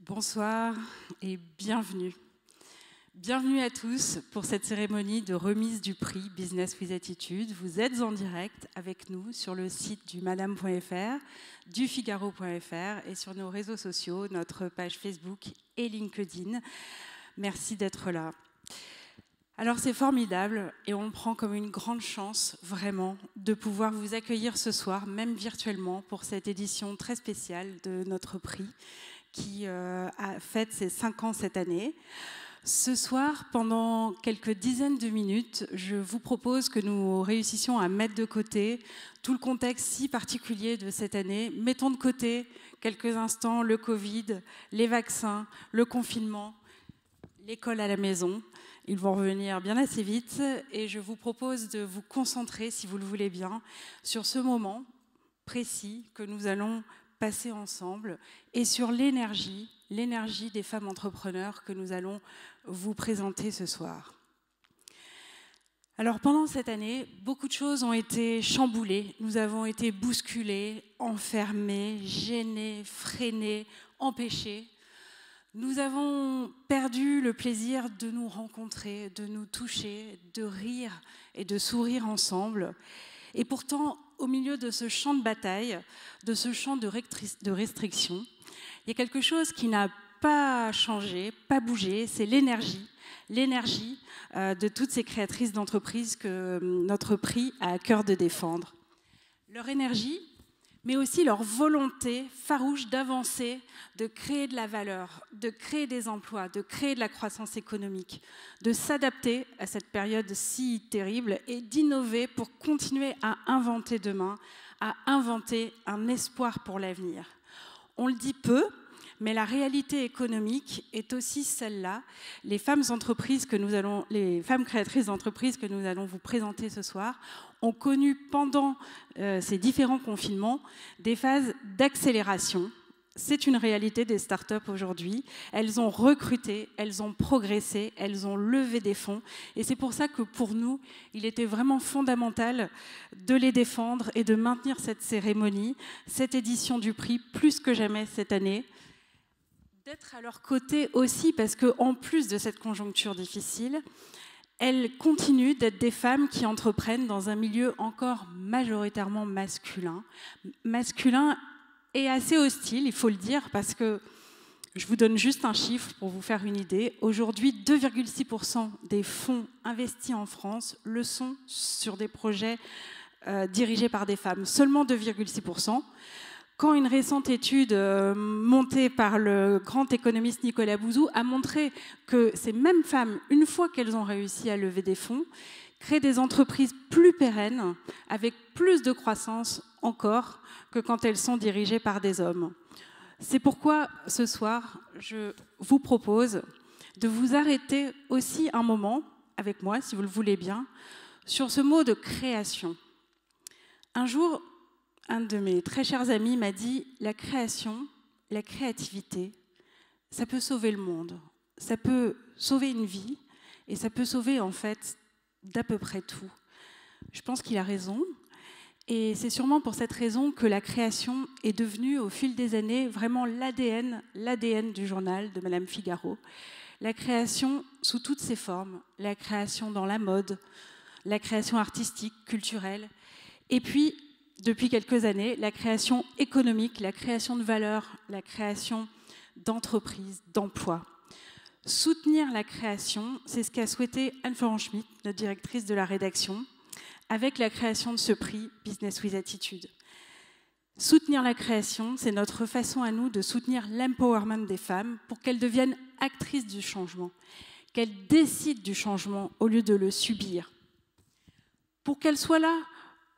Bonsoir et bienvenue. Bienvenue à tous pour cette cérémonie de remise du prix Business with Attitude. Vous êtes en direct avec nous sur le site du madame.fr, du figaro.fr et sur nos réseaux sociaux, notre page Facebook et LinkedIn. Merci d'être là. Alors c'est formidable et on le prend comme une grande chance, vraiment, de pouvoir vous accueillir ce soir, même virtuellement, pour cette édition très spéciale de notre prix qui a fête ses 5 ans cette année. Ce soir, pendant quelques dizaines de minutes, je vous propose que nous réussissions à mettre de côté tout le contexte si particulier de cette année. Mettons de côté quelques instants le Covid, les vaccins, le confinement, l'école à la maison. Ils vont revenir bien assez vite et je vous propose de vous concentrer, si vous le voulez bien, sur ce moment précis que nous allons passer ensemble et sur l'énergie des femmes entrepreneurs que nous allons vous présenter ce soir. Alors pendant cette année, beaucoup de choses ont été chamboulées, nous avons été bousculés, enfermés, gênés, freinés, empêchés. Nous avons perdu le plaisir de nous rencontrer, de nous toucher, de rire et de sourire ensemble. Et pourtant, au milieu de ce champ de bataille, de ce champ de restriction, il y a quelque chose qui n'a pas changé, pas bougé, c'est l'énergie de toutes ces créatrices d'entreprises que notre prix a à cœur de défendre. Leur énergie, mais aussi leur volonté farouche d'avancer, de créer de la valeur, de créer des emplois, de créer de la croissance économique, de s'adapter à cette période si terrible et d'innover pour continuer à inventer demain, à inventer un espoir pour l'avenir. On le dit peu, mais la réalité économique est aussi celle-là. Les femmes créatrices d'entreprises que nous allons vous présenter ce soir ont connu pendant ces différents confinements des phases d'accélération. C'est une réalité des startups aujourd'hui. Elles ont recruté, elles ont progressé, elles ont levé des fonds. Et c'est pour ça que pour nous, il était vraiment fondamental de les défendre et de maintenir cette cérémonie, cette édition du prix, plus que jamais cette année. D'être à leur côté aussi parce qu'en plus de cette conjoncture difficile, elles continuent d'être des femmes qui entreprennent dans un milieu encore majoritairement masculin et assez hostile, il faut le dire, parce que je vous donne juste un chiffre pour vous faire une idée. Aujourd'hui, 2,6% des fonds investis en France le sont sur des projets dirigés par des femmes. Seulement 2,6%. Quand une récente étude montée par le grand économiste Nicolas Bouzou a montré que ces mêmes femmes, une fois qu'elles ont réussi à lever des fonds, créent des entreprises plus pérennes, avec plus de croissance encore que quand elles sont dirigées par des hommes. C'est pourquoi, ce soir, je vous propose de vous arrêter aussi un moment, avec moi, si vous le voulez bien, sur ce mot de création. Un jour, un de mes très chers amis m'a dit « La création, la créativité, ça peut sauver le monde, ça peut sauver une vie et ça peut sauver en fait d'à peu près tout. » Je pense qu'il a raison et c'est sûrement pour cette raison que la création est devenue au fil des années vraiment l'ADN du journal de Madame Figaro. La création sous toutes ses formes, la création dans la mode, la création artistique, culturelle et puis depuis quelques années, la création économique, la création de valeur, la création d'entreprises, d'emplois. Soutenir la création, c'est ce qu'a souhaité Anne-Florence Schmitt, notre directrice de la rédaction, avec la création de ce prix Business with Attitude. Soutenir la création, c'est notre façon à nous de soutenir l'empowerment des femmes pour qu'elles deviennent actrices du changement, qu'elles décident du changement au lieu de le subir. Pour qu'elles soient là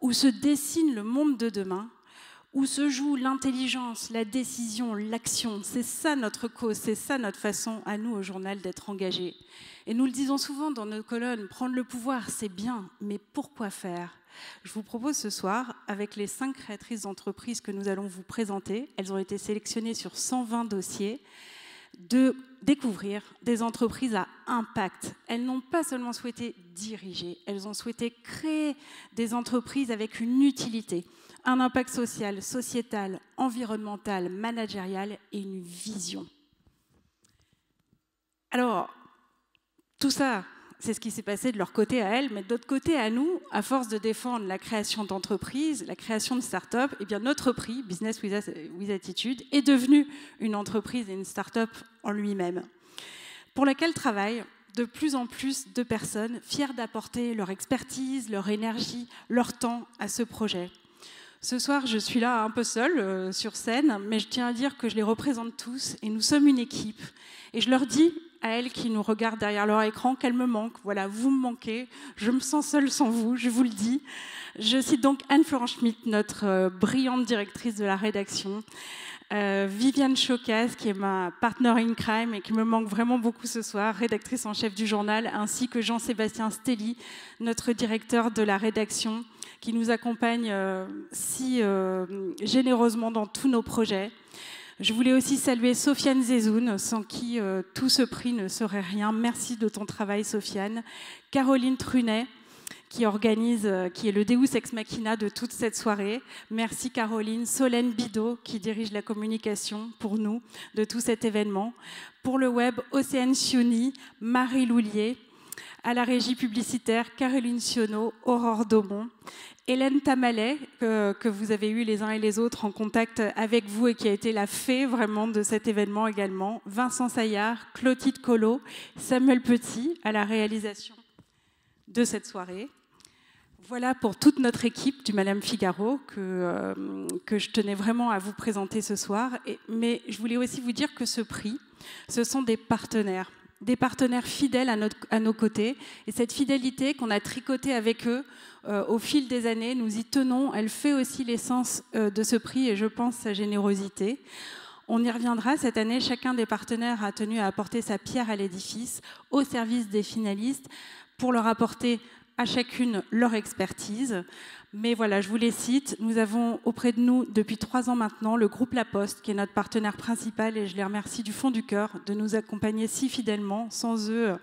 où se dessine le monde de demain, où se joue l'intelligence, la décision, l'action. C'est ça notre cause, c'est ça notre façon à nous au journal d'être engagés. Et nous le disons souvent dans nos colonnes, prendre le pouvoir c'est bien, mais pourquoi faire ? Je vous propose ce soir, avec les 5 créatrices d'entreprises que nous allons vous présenter, elles ont été sélectionnées sur 120 dossiers, de découvrir des entreprises à impact. Elles n'ont pas seulement souhaité diriger, elles ont souhaité créer des entreprises avec une utilité, un impact social, sociétal, environnemental, managérial et une vision. Alors, tout ça, c'est ce qui s'est passé de leur côté à elles, mais de notre côté à nous, à force de défendre la création d'entreprises, la création de start-up, eh bien notre prix, Business with Attitude, est devenu une entreprise et une start-up en lui-même, pour laquelle travaillent de plus en plus de personnes fières d'apporter leur expertise, leur énergie, leur temps à ce projet. Ce soir, je suis là un peu seule sur scène, mais je tiens à dire que je les représente tous et nous sommes une équipe. Et je leur dis à elles qui nous regardent derrière leur écran qu'elles me manquent. Voilà, vous me manquez, je me sens seule sans vous, je vous le dis. Je cite donc Anne-Florence Schmitt, notre brillante directrice de la rédaction, Viviane Chocaz, qui est ma partner in crime et qui me manque vraiment beaucoup ce soir, rédactrice en chef du journal, ainsi que Jean-Sébastien Stelly, notre directeur de la rédaction, qui nous accompagne si généreusement dans tous nos projets. Je voulais aussi saluer Sofiane Zezoun, sans qui tout ce prix ne serait rien. Merci de ton travail, Sofiane. Caroline Trunet, qui est le Deus Ex Machina de toute cette soirée. Merci Caroline. Solène Bidot, qui dirige la communication pour nous de tout cet événement. Pour le web, Océane Sioni, Marie Loulier. À la régie publicitaire, Caroline Sionneau, Aurore Daumont, Hélène Tamalet, que vous avez eu les uns et les autres en contact avec vous et qui a été la fée vraiment de cet événement également, Vincent Saillard, Clotilde Collot, Samuel Petit à la réalisation de cette soirée. Voilà pour toute notre équipe du Madame Figaro que je tenais vraiment à vous présenter ce soir. Mais je voulais aussi vous dire que ce prix, ce sont des partenaires fidèles à nos côtés. Et cette fidélité qu'on a tricotée avec eux au fil des années, nous y tenons. Elle fait aussi l'essence de ce prix et je pense sa générosité. On y reviendra cette année. Chacun des partenaires a tenu à apporter sa pierre à l'édifice au service des finalistes pour leur apporter à chacune leur expertise. Mais voilà, je vous les cite. Nous avons auprès de nous, depuis 3 ans maintenant, le groupe La Poste, qui est notre partenaire principal, et je les remercie du fond du cœur de nous accompagner si fidèlement. Sans eux,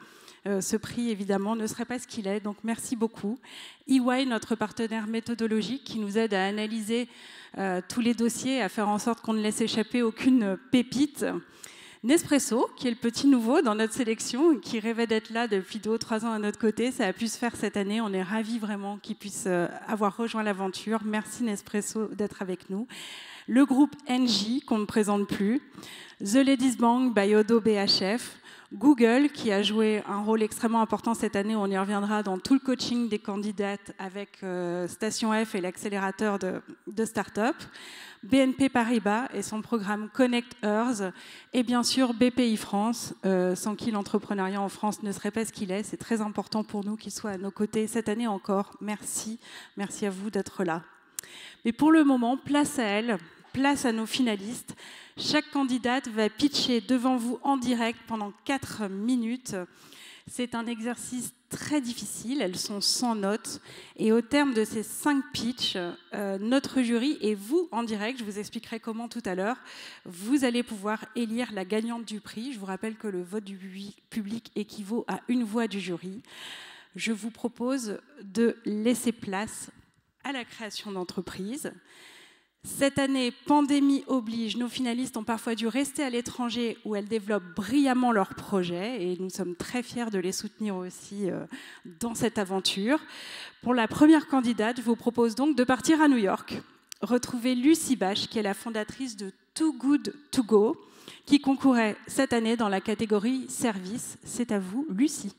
ce prix, évidemment, ne serait pas ce qu'il est. Donc, merci beaucoup. EY, notre partenaire méthodologique, qui nous aide à analyser tous les dossiers, à faire en sorte qu'on ne laisse échapper aucune pépite. Nespresso, qui est le petit nouveau dans notre sélection, qui rêvait d'être là depuis 2 ou 3 ans à notre côté. Ça a pu se faire cette année. On est ravis vraiment qu'ils puissent avoir rejoint l'aventure. Merci Nespresso d'être avec nous. Le groupe Engie, qu'on ne présente plus. The Ladies Bank by Odo BHF. Google, qui a joué un rôle extrêmement important cette année, on y reviendra dans tout le coaching des candidates avec Station F et l'accélérateur de start-up. BNP Paribas et son programme Connect Earth, et bien sûr BPI France, sans qui l'entrepreneuriat en France ne serait pas ce qu'il est. C'est très important pour nous qu'il soit à nos côtés cette année encore. Merci, merci à vous d'être là. Mais pour le moment, place à elle, place à nos finalistes. Chaque candidate va pitcher devant vous en direct pendant 4 minutes. C'est un exercice très difficile, elles sont sans notes. Et au terme de ces 5 pitchs, notre jury et vous en direct, je vous expliquerai comment tout à l'heure, vous allez pouvoir élire la gagnante du prix. Je vous rappelle que le vote du public équivaut à 1 voix du jury. Je vous propose de laisser place à la création d'entreprises. Cette année, pandémie oblige, nos finalistes ont parfois dû rester à l'étranger où elles développent brillamment leurs projets et nous sommes très fiers de les soutenir aussi dans cette aventure. Pour la première candidate, je vous propose donc de partir à New York, retrouver Lucie Bache, qui est la fondatrice de Too Good To Go, qui concourait cette année dans la catégorie service. C'est à vous, Lucie.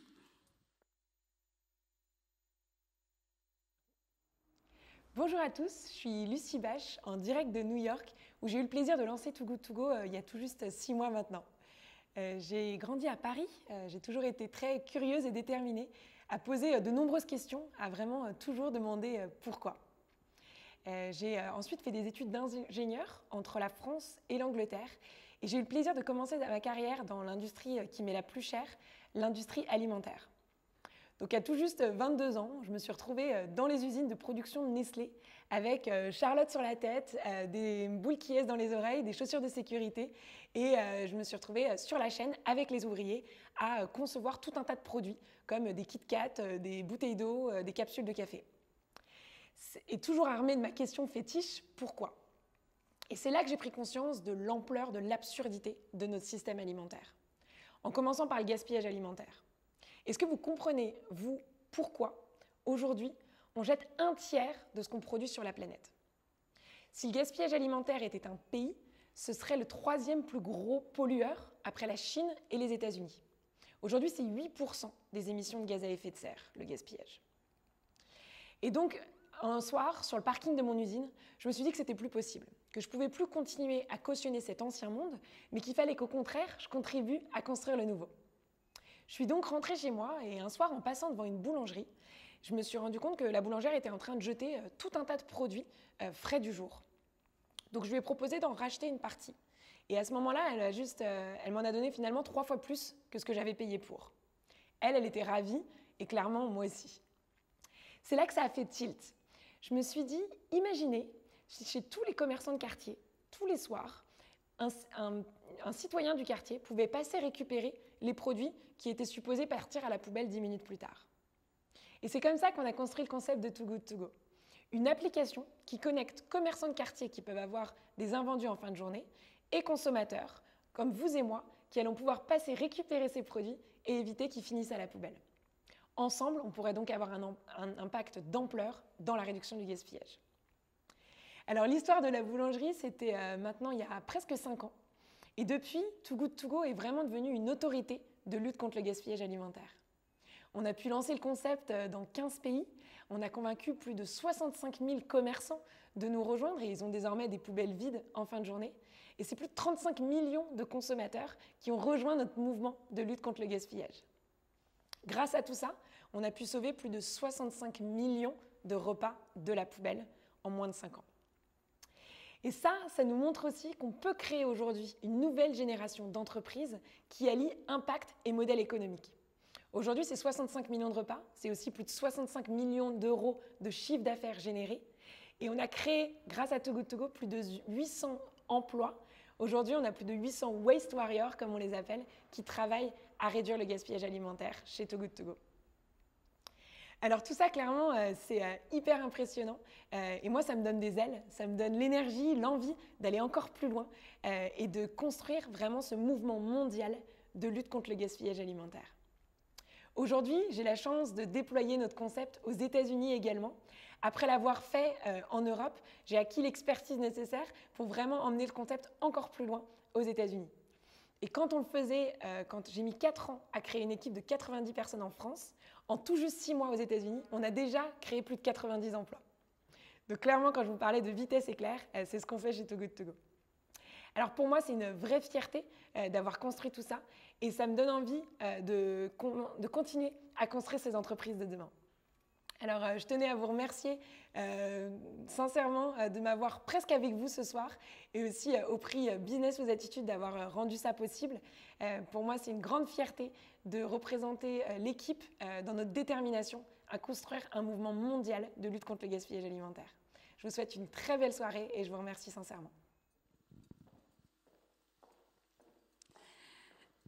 Bonjour à tous, je suis Lucie Bache, en direct de New York, où j'ai eu le plaisir de lancer Too Good To Go il y a tout juste 6 mois maintenant. J'ai grandi à Paris, j'ai toujours été très curieuse et déterminée à poser de nombreuses questions, à vraiment toujours demander pourquoi. J'ai ensuite fait des études d'ingénieur entre la France et l'Angleterre, et j'ai eu le plaisir de commencer ma carrière dans l'industrie qui m'est la plus chère, l'industrie alimentaire. Donc à tout juste 22 ans, je me suis retrouvée dans les usines de production de Nestlé avec Charlotte sur la tête, des boules qui dans les oreilles, des chaussures de sécurité et je me suis retrouvée sur la chaîne avec les ouvriers à concevoir tout un tas de produits comme des Kit Kat, des bouteilles d'eau, des capsules de café. Et toujours armée de ma question fétiche, pourquoi ? Et c'est là que j'ai pris conscience de l'ampleur, de l'absurdité de notre système alimentaire. en commençant par le gaspillage alimentaire. Est-ce que vous comprenez, vous, pourquoi, aujourd'hui, on jette un tiers de ce qu'on produit sur la planète? Si le gaspillage alimentaire était un pays, ce serait le 3e plus gros pollueur après la Chine et les États-Unis. Aujourd'hui, c'est 8% des émissions de gaz à effet de serre, le gaspillage. Et donc, un soir, sur le parking de mon usine, je me suis dit que c'était plus possible, que je ne pouvais plus continuer à cautionner cet ancien monde, mais qu'il fallait qu'au contraire, je contribue à construire le nouveau. Je suis donc rentrée chez moi et un soir, en passant devant une boulangerie, je me suis rendu compte que la boulangère était en train de jeter tout un tas de produits frais du jour. Donc je lui ai proposé d'en racheter une partie. Et à ce moment-là, elle m'en a donné finalement 3 fois plus que ce que j'avais payé pour. Elle était ravie et clairement moi aussi. C'est là que ça a fait tilt. Je me suis dit, imaginez, chez tous les commerçants de quartier, tous les soirs, un citoyen du quartier pouvait passer récupérer les produits qui étaient supposés partir à la poubelle 10 minutes plus tard. Et c'est comme ça qu'on a construit le concept de Too Good To Go. Une application qui connecte commerçants de quartier qui peuvent avoir des invendus en fin de journée et consommateurs, comme vous et moi, qui allons pouvoir passer récupérer ces produits et éviter qu'ils finissent à la poubelle. Ensemble, on pourrait donc avoir un impact d'ampleur dans la réduction du gaspillage. Alors l'histoire de la boulangerie, c'était maintenant il y a presque 5 ans. Et depuis, Too Good To Go est vraiment devenu une autorité de lutte contre le gaspillage alimentaire. On a pu lancer le concept dans 15 pays. On a convaincu plus de 65 000 commerçants de nous rejoindre et ils ont désormais des poubelles vides en fin de journée. Et c'est plus de 35 millions de consommateurs qui ont rejoint notre mouvement de lutte contre le gaspillage. Grâce à tout ça, on a pu sauver plus de 65 millions de repas de la poubelle en moins de 5 ans. Et ça nous montre aussi qu'on peut créer aujourd'hui une nouvelle génération d'entreprises qui allie impact et modèle économique. Aujourd'hui, c'est 65 millions de repas, c'est aussi plus de 65 millions d'euros de chiffre d'affaires générés. Et on a créé, grâce à Too Good To Go, plus de 800 emplois. Aujourd'hui, on a plus de 800 Waste Warriors, comme on les appelle, qui travaillent à réduire le gaspillage alimentaire chez Too Good To Go. Alors tout ça, clairement, c'est hyper impressionnant. Et moi, ça me donne des ailes, ça me donne l'énergie, l'envie d'aller encore plus loin et de construire vraiment ce mouvement mondial de lutte contre le gaspillage alimentaire. Aujourd'hui, j'ai la chance de déployer notre concept aux États-Unis également. Après l'avoir fait en Europe, j'ai acquis l'expertise nécessaire pour vraiment emmener le concept encore plus loin aux États-Unis. Et quand on le faisait, quand j'ai mis 4 ans à créer une équipe de 90 personnes en France, en tout juste 6 mois aux États-Unis, on a déjà créé plus de 90 emplois. Donc clairement, quand je vous parlais de vitesse éclair, c'est ce qu'on fait chez Too Good To Go. Alors pour moi, c'est une vraie fierté d'avoir construit tout ça et ça me donne envie de continuer à construire ces entreprises de demain. Alors je tenais à vous remercier sincèrement de m'avoir presque avec vous ce soir et aussi au prix Business aux Attitudes d'avoir rendu ça possible. Pour moi, c'est une grande fierté de représenter l'équipe dans notre détermination à construire un mouvement mondial de lutte contre le gaspillage alimentaire. Je vous souhaite une très belle soirée et je vous remercie sincèrement.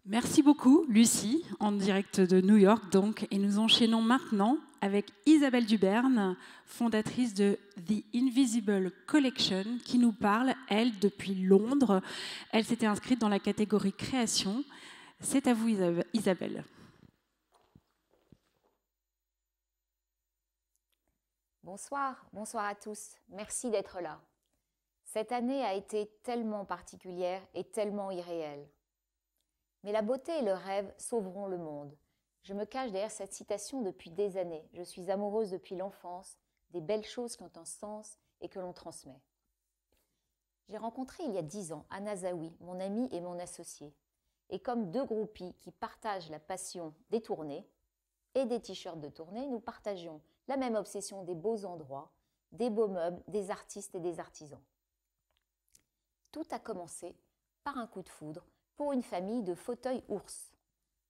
Merci beaucoup, Lucie, en direct de New York, donc. Et nous enchaînons maintenant avec Isabelle Duberne, fondatrice de The Invisible Collection, qui nous parle, elle, depuis Londres. Elle s'était inscrite dans la catégorie création. C'est à vous, Isabelle. Bonsoir à tous. Merci d'être là. Cette année a été tellement particulière et tellement irréelle. Mais la beauté et le rêve sauveront le monde. Je me cache derrière cette citation depuis des années. Je suis amoureuse depuis l'enfance, des belles choses qui ont un sens et que l'on transmet. J'ai rencontré il y a 10 ans Anna Zawi, mon amie et mon associée. Et comme 2 groupies qui partagent la passion des tournées et des t-shirts de tournée, nous partagions la même obsession des beaux endroits, des beaux meubles, des artistes et des artisans. Tout a commencé par un coup de foudre pour une famille de fauteuils ours.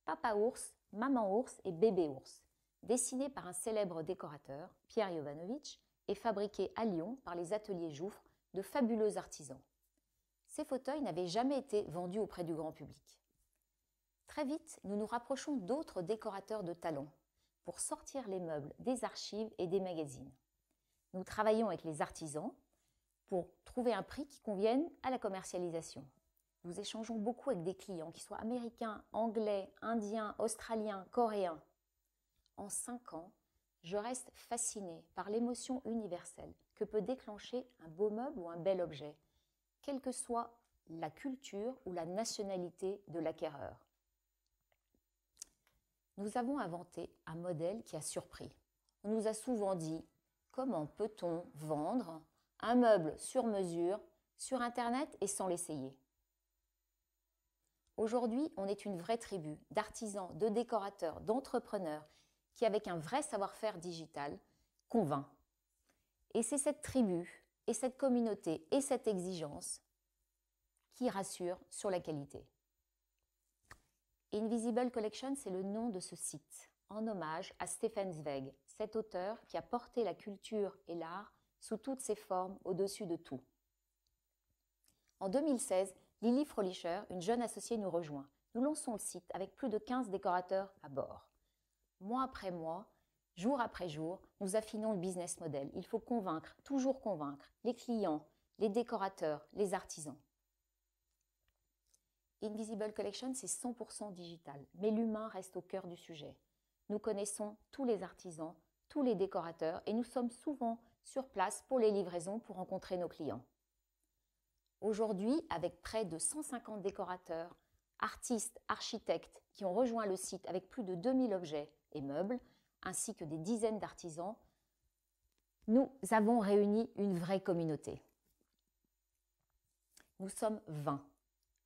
Papa ours, maman ours et bébé ours, dessinés par un célèbre décorateur, Pierre Jovanovic, et fabriqués à Lyon par les ateliers Jouffre de fabuleux artisans. Ces fauteuils n'avaient jamais été vendus auprès du grand public. Très vite, nous nous rapprochons d'autres décorateurs de talent pour sortir les meubles des archives et des magazines. Nous travaillons avec les artisans pour trouver un prix qui convienne à la commercialisation. Nous échangeons beaucoup avec des clients, qu'ils soient américains, anglais, indiens, australiens, coréens. En 5 ans, je reste fascinée par l'émotion universelle que peut déclencher un beau meuble ou un bel objet, quelle que soit la culture ou la nationalité de l'acquéreur. Nous avons inventé un modèle qui a surpris. On nous a souvent dit « Comment peut-on vendre un meuble sur mesure sur Internet et sans l'essayer ?» Aujourd'hui, on est une vraie tribu d'artisans, de décorateurs, d'entrepreneurs qui, avec un vrai savoir-faire digital, convainc. Et c'est cette tribu et cette communauté et cette exigence qui rassure sur la qualité. Invisible Collection, c'est le nom de ce site, en hommage à Stefan Zweig, cet auteur qui a porté la culture et l'art sous toutes ses formes au-dessus de tout. En 2016, Lily Fröhlicher, une jeune associée, nous rejoint. Nous lançons le site avec plus de 15 décorateurs à bord. Mois après mois, jour après jour, nous affinons le business model. Il faut convaincre, toujours convaincre, les clients, les décorateurs, les artisans. Invisible Collection, c'est 100% digital, mais l'humain reste au cœur du sujet. Nous connaissons tous les artisans, tous les décorateurs et nous sommes souvent sur place pour les livraisons pour rencontrer nos clients. Aujourd'hui, avec près de 150 décorateurs, artistes, architectes qui ont rejoint le site avec plus de 2000 objets et meubles, ainsi que des dizaines d'artisans, nous avons réuni une vraie communauté. Nous sommes 20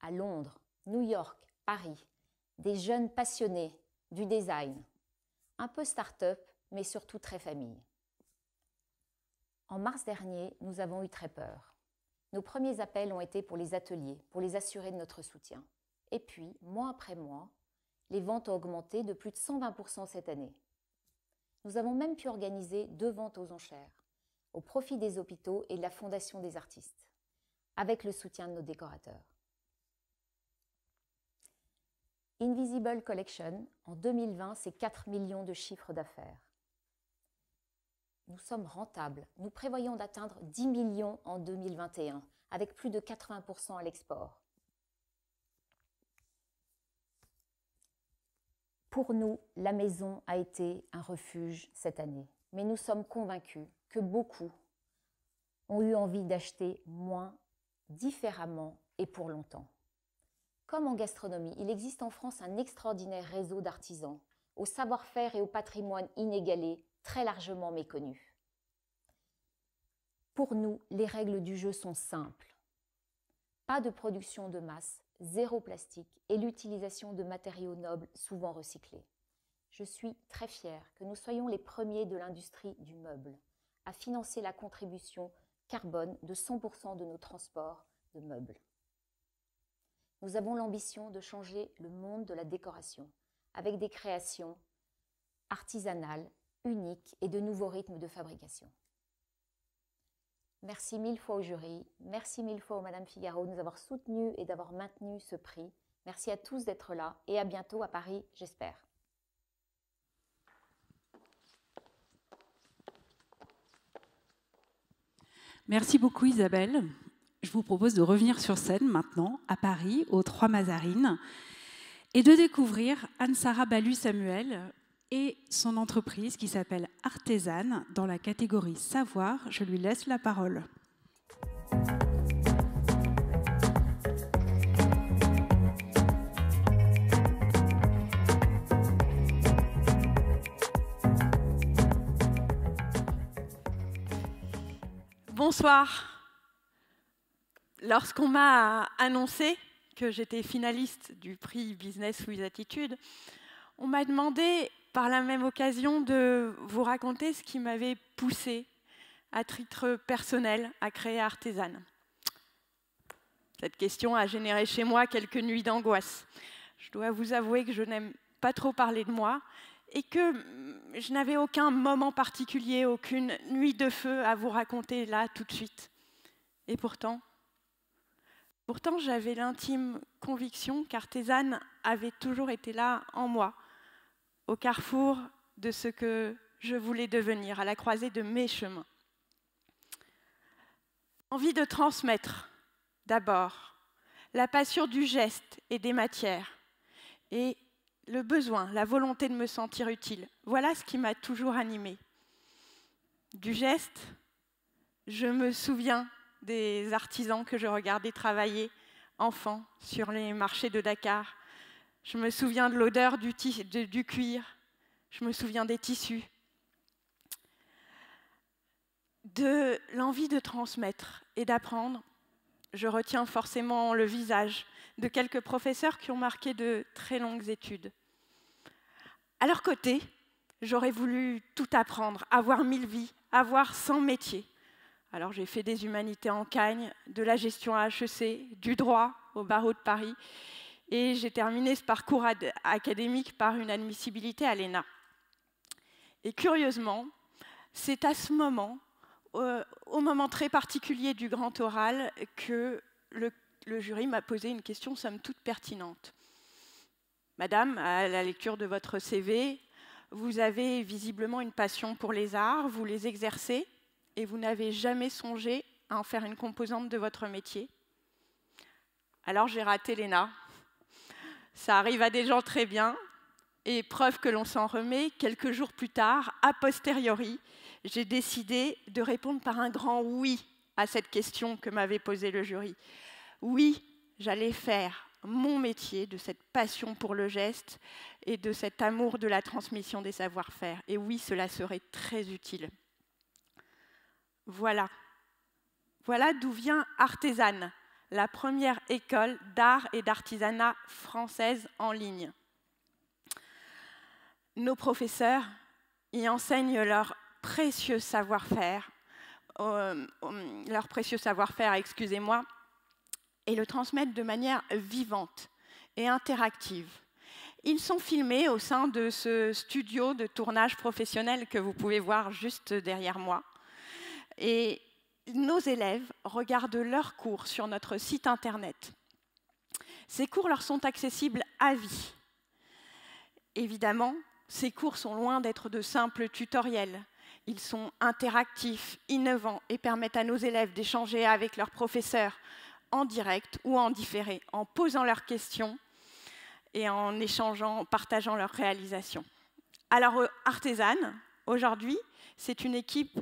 à Londres, New York, Paris, des jeunes passionnés du design, un peu start-up, mais surtout très famille. En mars dernier, nous avons eu très peur. Nos premiers appels ont été pour les ateliers, pour les assurer de notre soutien. Et puis, mois après mois, les ventes ont augmenté de plus de 120% cette année. Nous avons même pu organiser 2 ventes aux enchères, au profit des hôpitaux et de la Fondation des artistes, avec le soutien de nos décorateurs. Invisible Collection, en 2020, c'est 4 millions de chiffres d'affaires. Nous sommes rentables. Nous prévoyons d'atteindre 10 millions en 2021, avec plus de 80% à l'export. Pour nous, la maison a été un refuge cette année, mais nous sommes convaincus que beaucoup ont eu envie d'acheter moins, différemment et pour longtemps. Comme en gastronomie, il existe en France un extraordinaire réseau d'artisans, au savoir-faire et au patrimoine inégalé, très largement méconnus. Pour nous, les règles du jeu sont simples. Pas de production de masse, 0 plastique et l'utilisation de matériaux nobles souvent recyclés. Je suis très fière que nous soyons les premiers de l'industrie du meuble à financer la contribution carbone de 100% de nos transports de meubles. Nous avons l'ambition de changer le monde de la décoration avec des créations artisanales, uniques et de nouveaux rythmes de fabrication. Merci 1000 fois au jury, merci 1000 fois au Madame Figaro de nous avoir soutenus et d'avoir maintenu ce prix. Merci à tous d'être là et à bientôt à Paris, j'espère. Merci beaucoup Isabelle. Je vous propose de revenir sur scène maintenant, à Paris, aux 3 Mazarines, et de découvrir Anne-Sara Ballu-Samuel et son entreprise qui s'appelle Artesane dans la catégorie Savoir. Je lui laisse la parole. Bonsoir. Lorsqu'on m'a annoncé que j'étais finaliste du prix Business with Attitude, on m'a demandé par la même occasion de vous raconter ce qui m'avait poussé à titre personnel à créer Artesane. Cette question a généré chez moi quelques nuits d'angoisse. Je dois vous avouer que je n'aime pas trop parler de moi et que je n'avais aucun moment particulier, aucune nuit de feu à vous raconter là tout de suite. Et pourtant, j'avais l'intime conviction qu'Artesane avait toujours été là en moi, au carrefour de ce que je voulais devenir, à la croisée de mes chemins. Envie de transmettre, d'abord, la passion du geste et des matières, et le besoin, la volonté de me sentir utile. Voilà ce qui m'a toujours animée. Du geste, je me souviens des artisans que je regardais travailler, enfant, sur les marchés de Dakar. Je me souviens de l'odeur du cuir, je me souviens des tissus, de l'envie de transmettre et d'apprendre. Je retiens forcément le visage de quelques professeurs qui ont marqué de très longues études. À leur côté, j'aurais voulu tout apprendre, avoir 1000 vies, avoir 100 métiers. Alors j'ai fait des humanités en Cagne, de la gestion à HEC, du droit au barreau de Paris, et j'ai terminé ce parcours académique par une admissibilité à l'ENA. Et curieusement, c'est à ce moment, au moment très particulier du grand oral, que le jury m'a posé une question somme toute pertinente. Madame, à la lecture de votre CV, vous avez visiblement une passion pour les arts, vous les exercez, et vous n'avez jamais songé à en faire une composante de votre métier. Alors j'ai raté l'ENA. Ça arrive à des gens très bien, et preuve que l'on s'en remet, quelques jours plus tard, a posteriori, j'ai décidé de répondre par un grand oui à cette question que m'avait posée le jury. Oui, j'allais faire mon métier de cette passion pour le geste et de cet amour de la transmission des savoir-faire. Et oui, cela serait très utile. Voilà. Voilà d'où vient Artesane, la première école d'art et d'artisanat française en ligne. Nos professeurs y enseignent leur précieux savoir-faire, excusez-moi, et le transmettent de manière vivante et interactive. Ils sont filmés au sein de ce studio de tournage professionnel que vous pouvez voir juste derrière moi. Et nos élèves regardent leurs cours sur notre site internet. Ces cours leur sont accessibles à vie. Évidemment, ces cours sont loin d'être de simples tutoriels. Ils sont interactifs, innovants et permettent à nos élèves d'échanger avec leurs professeurs en direct ou en différé, en posant leurs questions et en échangeant, en partageant leurs réalisations. Alors, Artesane, aujourd'hui, c'est une équipe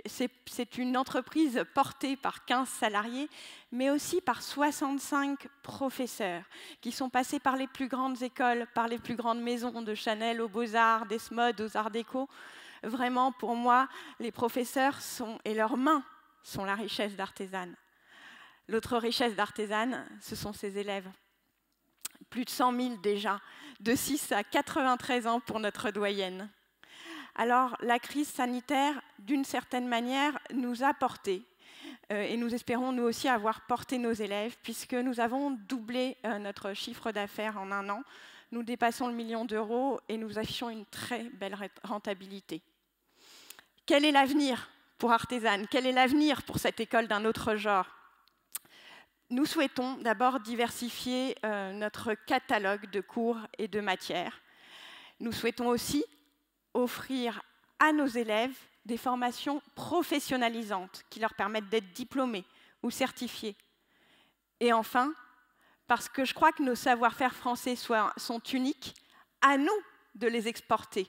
c'est une entreprise portée par 15 salariés, mais aussi par 65 professeurs qui sont passés par les plus grandes écoles, par les plus grandes maisons, de Chanel aux Beaux-Arts, d'Esmod aux Arts Déco. Vraiment, pour moi, les professeurs et leurs mains sont la richesse d'Artesane. L'autre richesse d'Artesane, ce sont ses élèves. Plus de 100 000 déjà, de 6 à 93 ans pour notre doyenne. Alors, la crise sanitaire, d'une certaine manière, nous a porté, et nous espérons nous aussi avoir porté nos élèves, puisque nous avons doublé notre chiffre d'affaires en 1 an. Nous dépassons le 1 million d'euros et nous affichons une très belle rentabilité. Quel est l'avenir pour Artesane? Quel est l'avenir pour cette école d'un autre genre? Nous souhaitons d'abord diversifier notre catalogue de cours et de matières. Nous souhaitons aussi offrir à nos élèves des formations professionnalisantes qui leur permettent d'être diplômés ou certifiés. Et enfin, parce que je crois que nos savoir-faire français sont uniques, à nous de les exporter,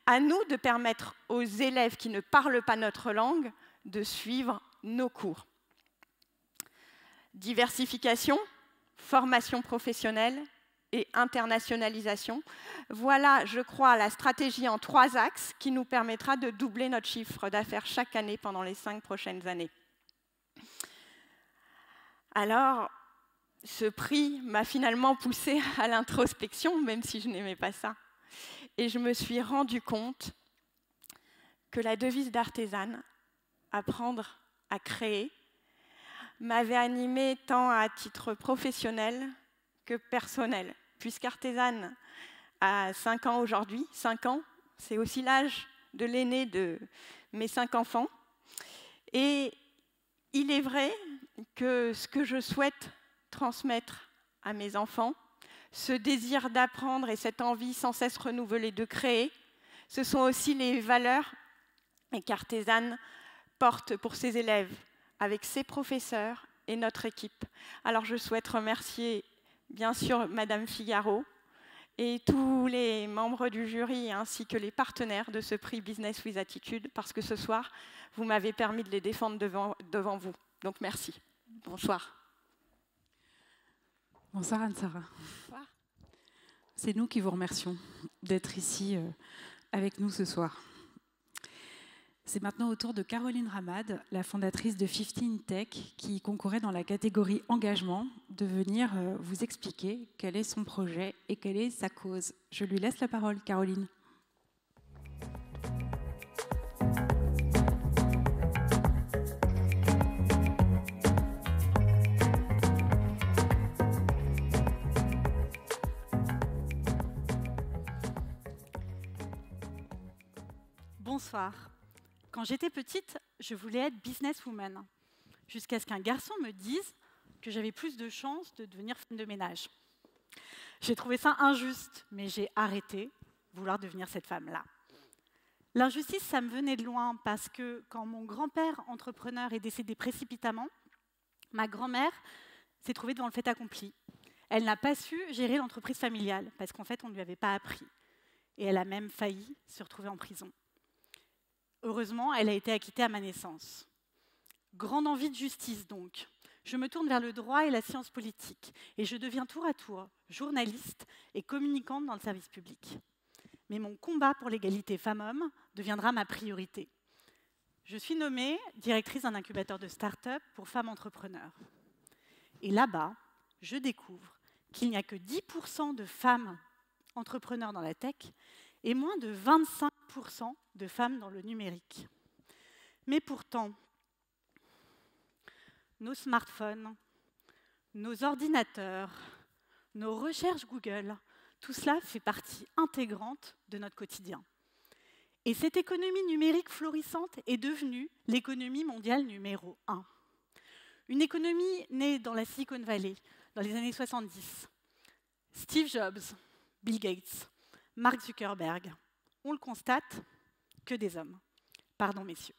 à nous de permettre aux élèves qui ne parlent pas notre langue de suivre nos cours. Diversification, formation professionnelle et internationalisation. Voilà, je crois, la stratégie en 3 axes qui nous permettra de doubler notre chiffre d'affaires chaque année pendant les 5 prochaines années. Alors, ce prix m'a finalement poussée à l'introspection, même si je n'aimais pas ça. Et je me suis rendu compte que la devise d'Artesane, apprendre à créer, m'avait animée tant à titre professionnel que personnel. Puisqu'Artesane a 5 ans aujourd'hui, 5 ans, c'est aussi l'âge de l'aîné de mes 5 enfants. Et il est vrai que ce que je souhaite transmettre à mes enfants, ce désir d'apprendre et cette envie sans cesse renouvelée de créer, ce sont aussi les valeurs qu'Artesane porte pour ses élèves, avec ses professeurs et notre équipe. Alors je souhaite remercier bien sûr Madame Figaro et tous les membres du jury ainsi que les partenaires de ce prix Business with Attitude, parce que ce soir, vous m'avez permis de les défendre devant vous. Donc merci. Bonsoir. Bonsoir Anne-Sara. Bonsoir. C'est nous qui vous remercions d'être ici avec nous ce soir. C'est maintenant au tour de Caroline Ramad, la fondatrice de 15 Tech, qui concourait dans la catégorie engagement, de venir vous expliquer quel est son projet et quelle est sa cause. Je lui laisse la parole, Caroline. Bonsoir. Quand j'étais petite, je voulais être businesswoman, jusqu'à ce qu'un garçon me dise que j'avais plus de chances de devenir femme de ménage. J'ai trouvé ça injuste, mais j'ai arrêté de vouloir devenir cette femme-là. L'injustice, ça me venait de loin, parce que quand mon grand-père entrepreneur est décédé précipitamment, ma grand-mère s'est trouvée devant le fait accompli. Elle n'a pas su gérer l'entreprise familiale, parce qu'en fait, on ne lui avait pas appris. Et elle a même failli se retrouver en prison. Heureusement, elle a été acquittée à ma naissance. Grande envie de justice, donc. Je me tourne vers le droit et la science politique, et je deviens tour à tour journaliste et communicante dans le service public. Mais mon combat pour l'égalité femmes-hommes deviendra ma priorité. Je suis nommée directrice d'un incubateur de start-up pour femmes entrepreneurs. Et là-bas, je découvre qu'il n'y a que 10% de femmes entrepreneurs dans la tech et moins de 25% de femmes dans le numérique. Mais pourtant, nos smartphones, nos ordinateurs, nos recherches Google, tout cela fait partie intégrante de notre quotidien. Et cette économie numérique florissante est devenue l'économie mondiale numéro 1. Une économie née dans la Silicon Valley, dans les années 70. Steve Jobs, Bill Gates, Mark Zuckerberg, on le constate, que des hommes. Pardon, messieurs.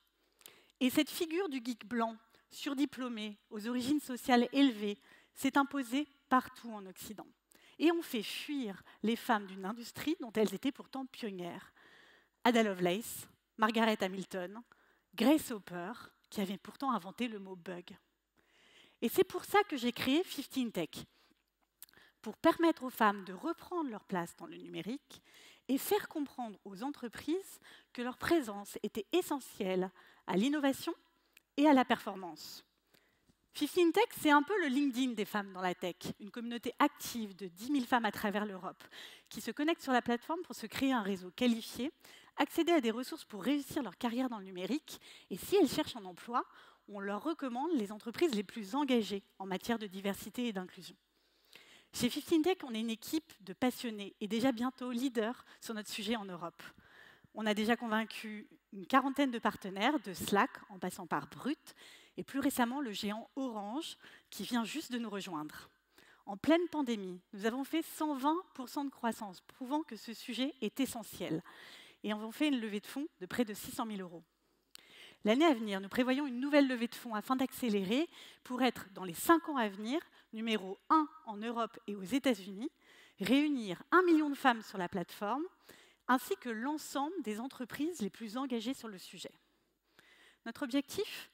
Et cette figure du geek blanc, surdiplômé, aux origines sociales élevées, s'est imposée partout en Occident. Et on fait fuir les femmes d'une industrie dont elles étaient pourtant pionnières. Ada Lovelace, Margaret Hamilton, Grace Hopper, qui avait pourtant inventé le mot bug. Et c'est pour ça que j'ai créé 15 Tech, pour permettre aux femmes de reprendre leur place dans le numérique et faire comprendre aux entreprises que leur présence était essentielle à l'innovation et à la performance. 15 Tech, c'est un peu le LinkedIn des femmes dans la tech, une communauté active de 10 000 femmes à travers l'Europe qui se connectent sur la plateforme pour se créer un réseau qualifié, accéder à des ressources pour réussir leur carrière dans le numérique, et si elles cherchent un emploi, on leur recommande les entreprises les plus engagées en matière de diversité et d'inclusion. Chez 15 Tech, on est une équipe de passionnés et déjà bientôt leaders sur notre sujet en Europe. On a déjà convaincu une quarantaine de partenaires, de Slack en passant par Brut, et plus récemment le géant Orange qui vient juste de nous rejoindre. En pleine pandémie, nous avons fait 120% de croissance, prouvant que ce sujet est essentiel. Et avons fait une levée de fonds de près de 600 000 €. L'année à venir, nous prévoyons une nouvelle levée de fonds afin d'accélérer pour être, dans les 5 ans à venir, numéro 1 en Europe et aux États-Unis, réunir 1 million de femmes sur la plateforme, ainsi que l'ensemble des entreprises les plus engagées sur le sujet. Notre objectif ?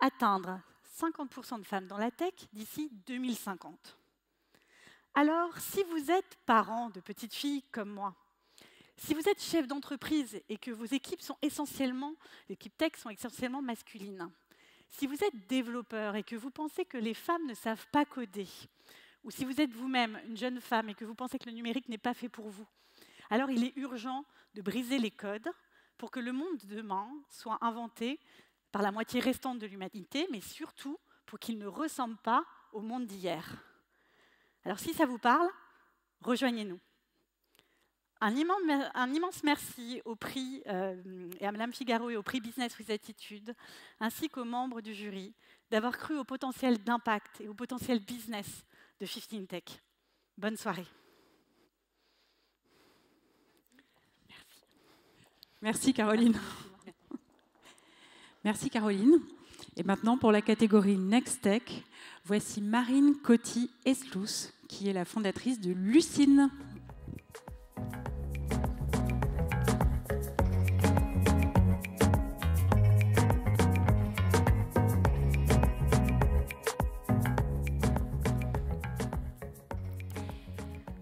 Atteindre 50% de femmes dans la tech d'ici 2050. Alors, si vous êtes parent de petites filles comme moi, si vous êtes chef d'entreprise et que vos équipes sont essentiellement, les équipes tech sont essentiellement masculines, si vous êtes développeur et que vous pensez que les femmes ne savent pas coder, ou si vous êtes vous-même une jeune femme et que vous pensez que le numérique n'est pas fait pour vous, alors il est urgent de briser les codes pour que le monde de demain soit inventé par la moitié restante de l'humanité, mais surtout pour qu'il ne ressemble pas au monde d'hier. Alors si ça vous parle, rejoignez-nous. Un immense merci au prix et à Madame Figaro et au prix Business with Attitude, ainsi qu'aux membres du jury, d'avoir cru au potentiel d'impact et au potentiel business de 15 Tech. Bonne soirée. Merci Caroline. Merci Caroline. Et maintenant, pour la catégorie Next Tech, voici Marine Coty-Eslous, qui est la fondatrice de Lucine.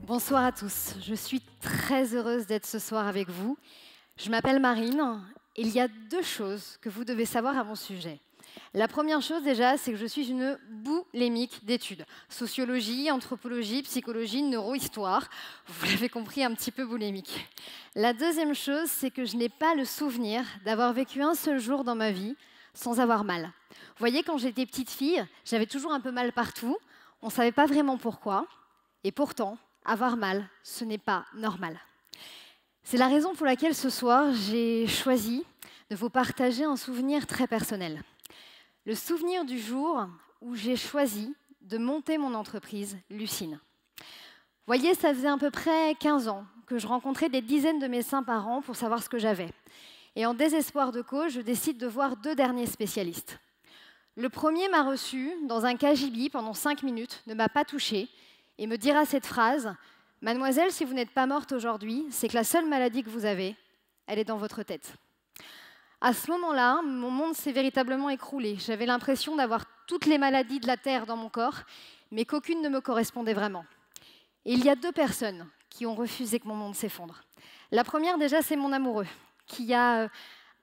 Bonsoir à tous, je suis très heureuse d'être ce soir avec vous. Je m'appelle Marine et il y a 2 choses que vous devez savoir à mon sujet. La première chose déjà, c'est que je suis une boulémique d'études. Sociologie, anthropologie, psychologie, neurohistoire. Vous l'avez compris, un petit peu boulémique. La deuxième chose, c'est que je n'ai pas le souvenir d'avoir vécu un seul jour dans ma vie sans avoir mal. Vous voyez, quand j'étais petite fille, j'avais toujours un peu mal partout. On ne savait pas vraiment pourquoi. Et pourtant, avoir mal, ce n'est pas normal. C'est la raison pour laquelle ce soir, j'ai choisi de vous partager un souvenir très personnel. Le souvenir du jour où j'ai choisi de monter mon entreprise, Lucine. Vous voyez, ça faisait à peu près 15 ans que je rencontrais des dizaines de médecins par an pour savoir ce que j'avais. Et en désespoir de cause, je décide de voir 2 derniers spécialistes. Le premier m'a reçu dans un cagibi pendant 5 minutes, ne m'a pas touchée, et me dira cette phrase: « Mademoiselle, si vous n'êtes pas morte aujourd'hui, c'est que la seule maladie que vous avez, elle est dans votre tête. » À ce moment-là, mon monde s'est véritablement écroulé. J'avais l'impression d'avoir toutes les maladies de la Terre dans mon corps, mais qu'aucune ne me correspondait vraiment. Et il y a 2 personnes qui ont refusé que mon monde s'effondre. La première, déjà, c'est mon amoureux, qui a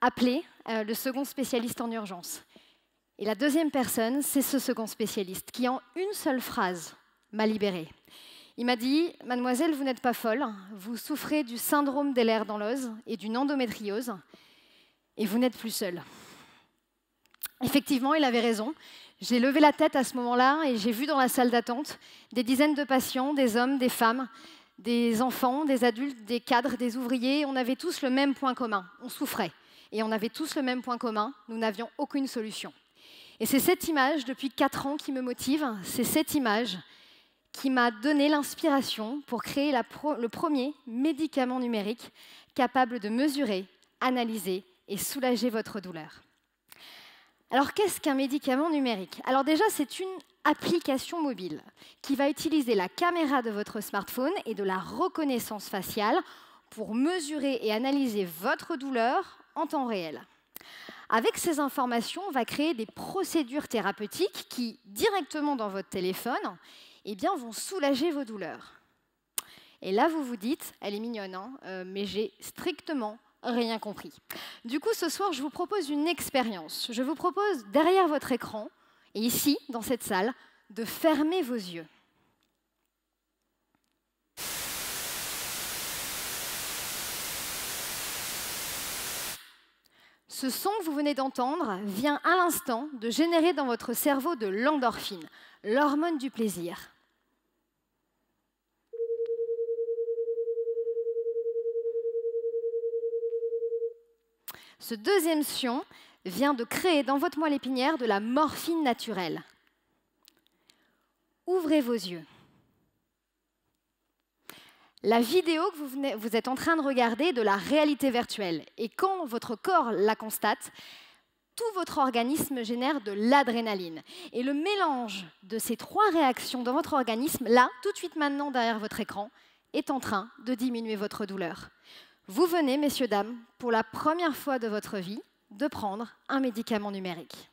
appelé le second spécialiste en urgence. Et la deuxième personne, c'est ce second spécialiste, qui en une seule phrase m'a libérée. Il m'a dit: « Mademoiselle, vous n'êtes pas folle, vous souffrez du syndrome des lèvres dans l'os et d'une endométriose, et vous n'êtes plus seule. » Effectivement, il avait raison. J'ai levé la tête à ce moment-là et j'ai vu dans la salle d'attente des dizaines de patients, des hommes, des femmes, des enfants, des adultes, des cadres, des ouvriers. On avait tous le même point commun, on souffrait. Et on avait tous le même point commun, nous n'avions aucune solution. Et c'est cette image, depuis 4 ans, qui me motive. C'est cette image qui m'a donné l'inspiration pour créer le premier médicament numérique capable de mesurer, analyser et soulager votre douleur. Alors, qu'est-ce qu'un médicament numérique? Alors déjà, c'est une application mobile qui va utiliser la caméra de votre smartphone et de la reconnaissance faciale pour mesurer et analyser votre douleur en temps réel. Avec ces informations, on va créer des procédures thérapeutiques qui, directement dans votre téléphone, vont soulager vos douleurs. Et là, vous vous dites, elle est mignonne, mais j'ai strictement rien compris. Du coup, ce soir, je vous propose une expérience. Je vous propose, derrière votre écran, et ici, dans cette salle, de fermer vos yeux. Ce son que vous venez d'entendre vient à l'instant de générer dans votre cerveau de l'endorphine, l'hormone du plaisir. Ce deuxième son vient de créer dans votre moelle épinière de la morphine naturelle. Ouvrez vos yeux. La vidéo que vous êtes en train de regarder est de la réalité virtuelle. Et quand votre corps la constate, tout votre organisme génère de l'adrénaline. Et le mélange de ces 3 réactions dans votre organisme, là, tout de suite maintenant derrière votre écran, est en train de diminuer votre douleur. Vous venez, messieurs, dames, pour la première fois de votre vie, de prendre un médicament numérique.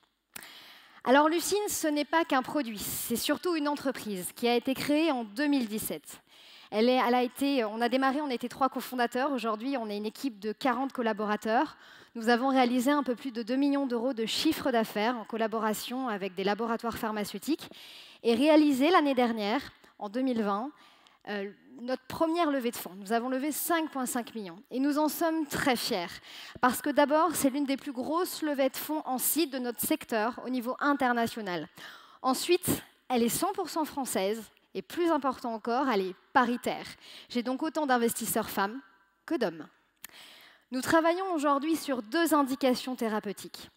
Alors Lucine, ce n'est pas qu'un produit, c'est surtout une entreprise qui a été créée en 2017. On a démarré, on était 3 cofondateurs. Aujourd'hui, on est une équipe de 40 collaborateurs. Nous avons réalisé un peu plus de 2 millions d'euros de chiffre d'affaires en collaboration avec des laboratoires pharmaceutiques et réalisé l'année dernière, en 2020, notre première levée de fonds. Nous avons levé 5,5 millions et nous en sommes très fiers parce que d'abord, c'est l'une des plus grosses levées de fonds en site de notre secteur au niveau international. Ensuite, elle est 100% française et plus important encore, elle est paritaire. J'ai donc autant d'investisseurs femmes que d'hommes. Nous travaillons aujourd'hui sur 2 indications thérapeutiques.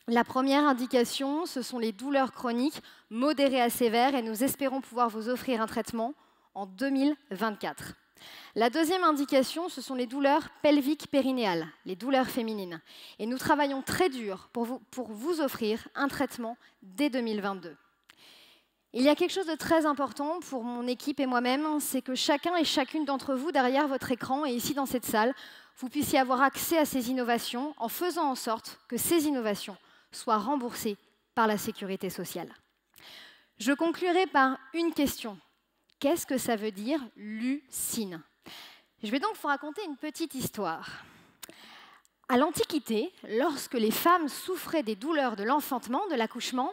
La première indication, ce sont les douleurs chroniques modérées à sévères et nous espérons pouvoir vous offrir un traitement en 2024. La deuxième indication, ce sont les douleurs pelviques périnéales, les douleurs féminines. Et nous travaillons très dur pour vous offrir un traitement dès 2022. Il y a quelque chose de très important pour mon équipe et moi-même, c'est que chacun et chacune d'entre vous, derrière votre écran et ici dans cette salle, vous puissiez avoir accès à ces innovations en faisant en sorte que ces innovations soient remboursées par la sécurité sociale. Je conclurai par une question. Qu'est-ce que ça veut dire Lucine? Je vais donc vous raconter une petite histoire. À l'Antiquité, lorsque les femmes souffraient des douleurs de l'enfantement, de l'accouchement,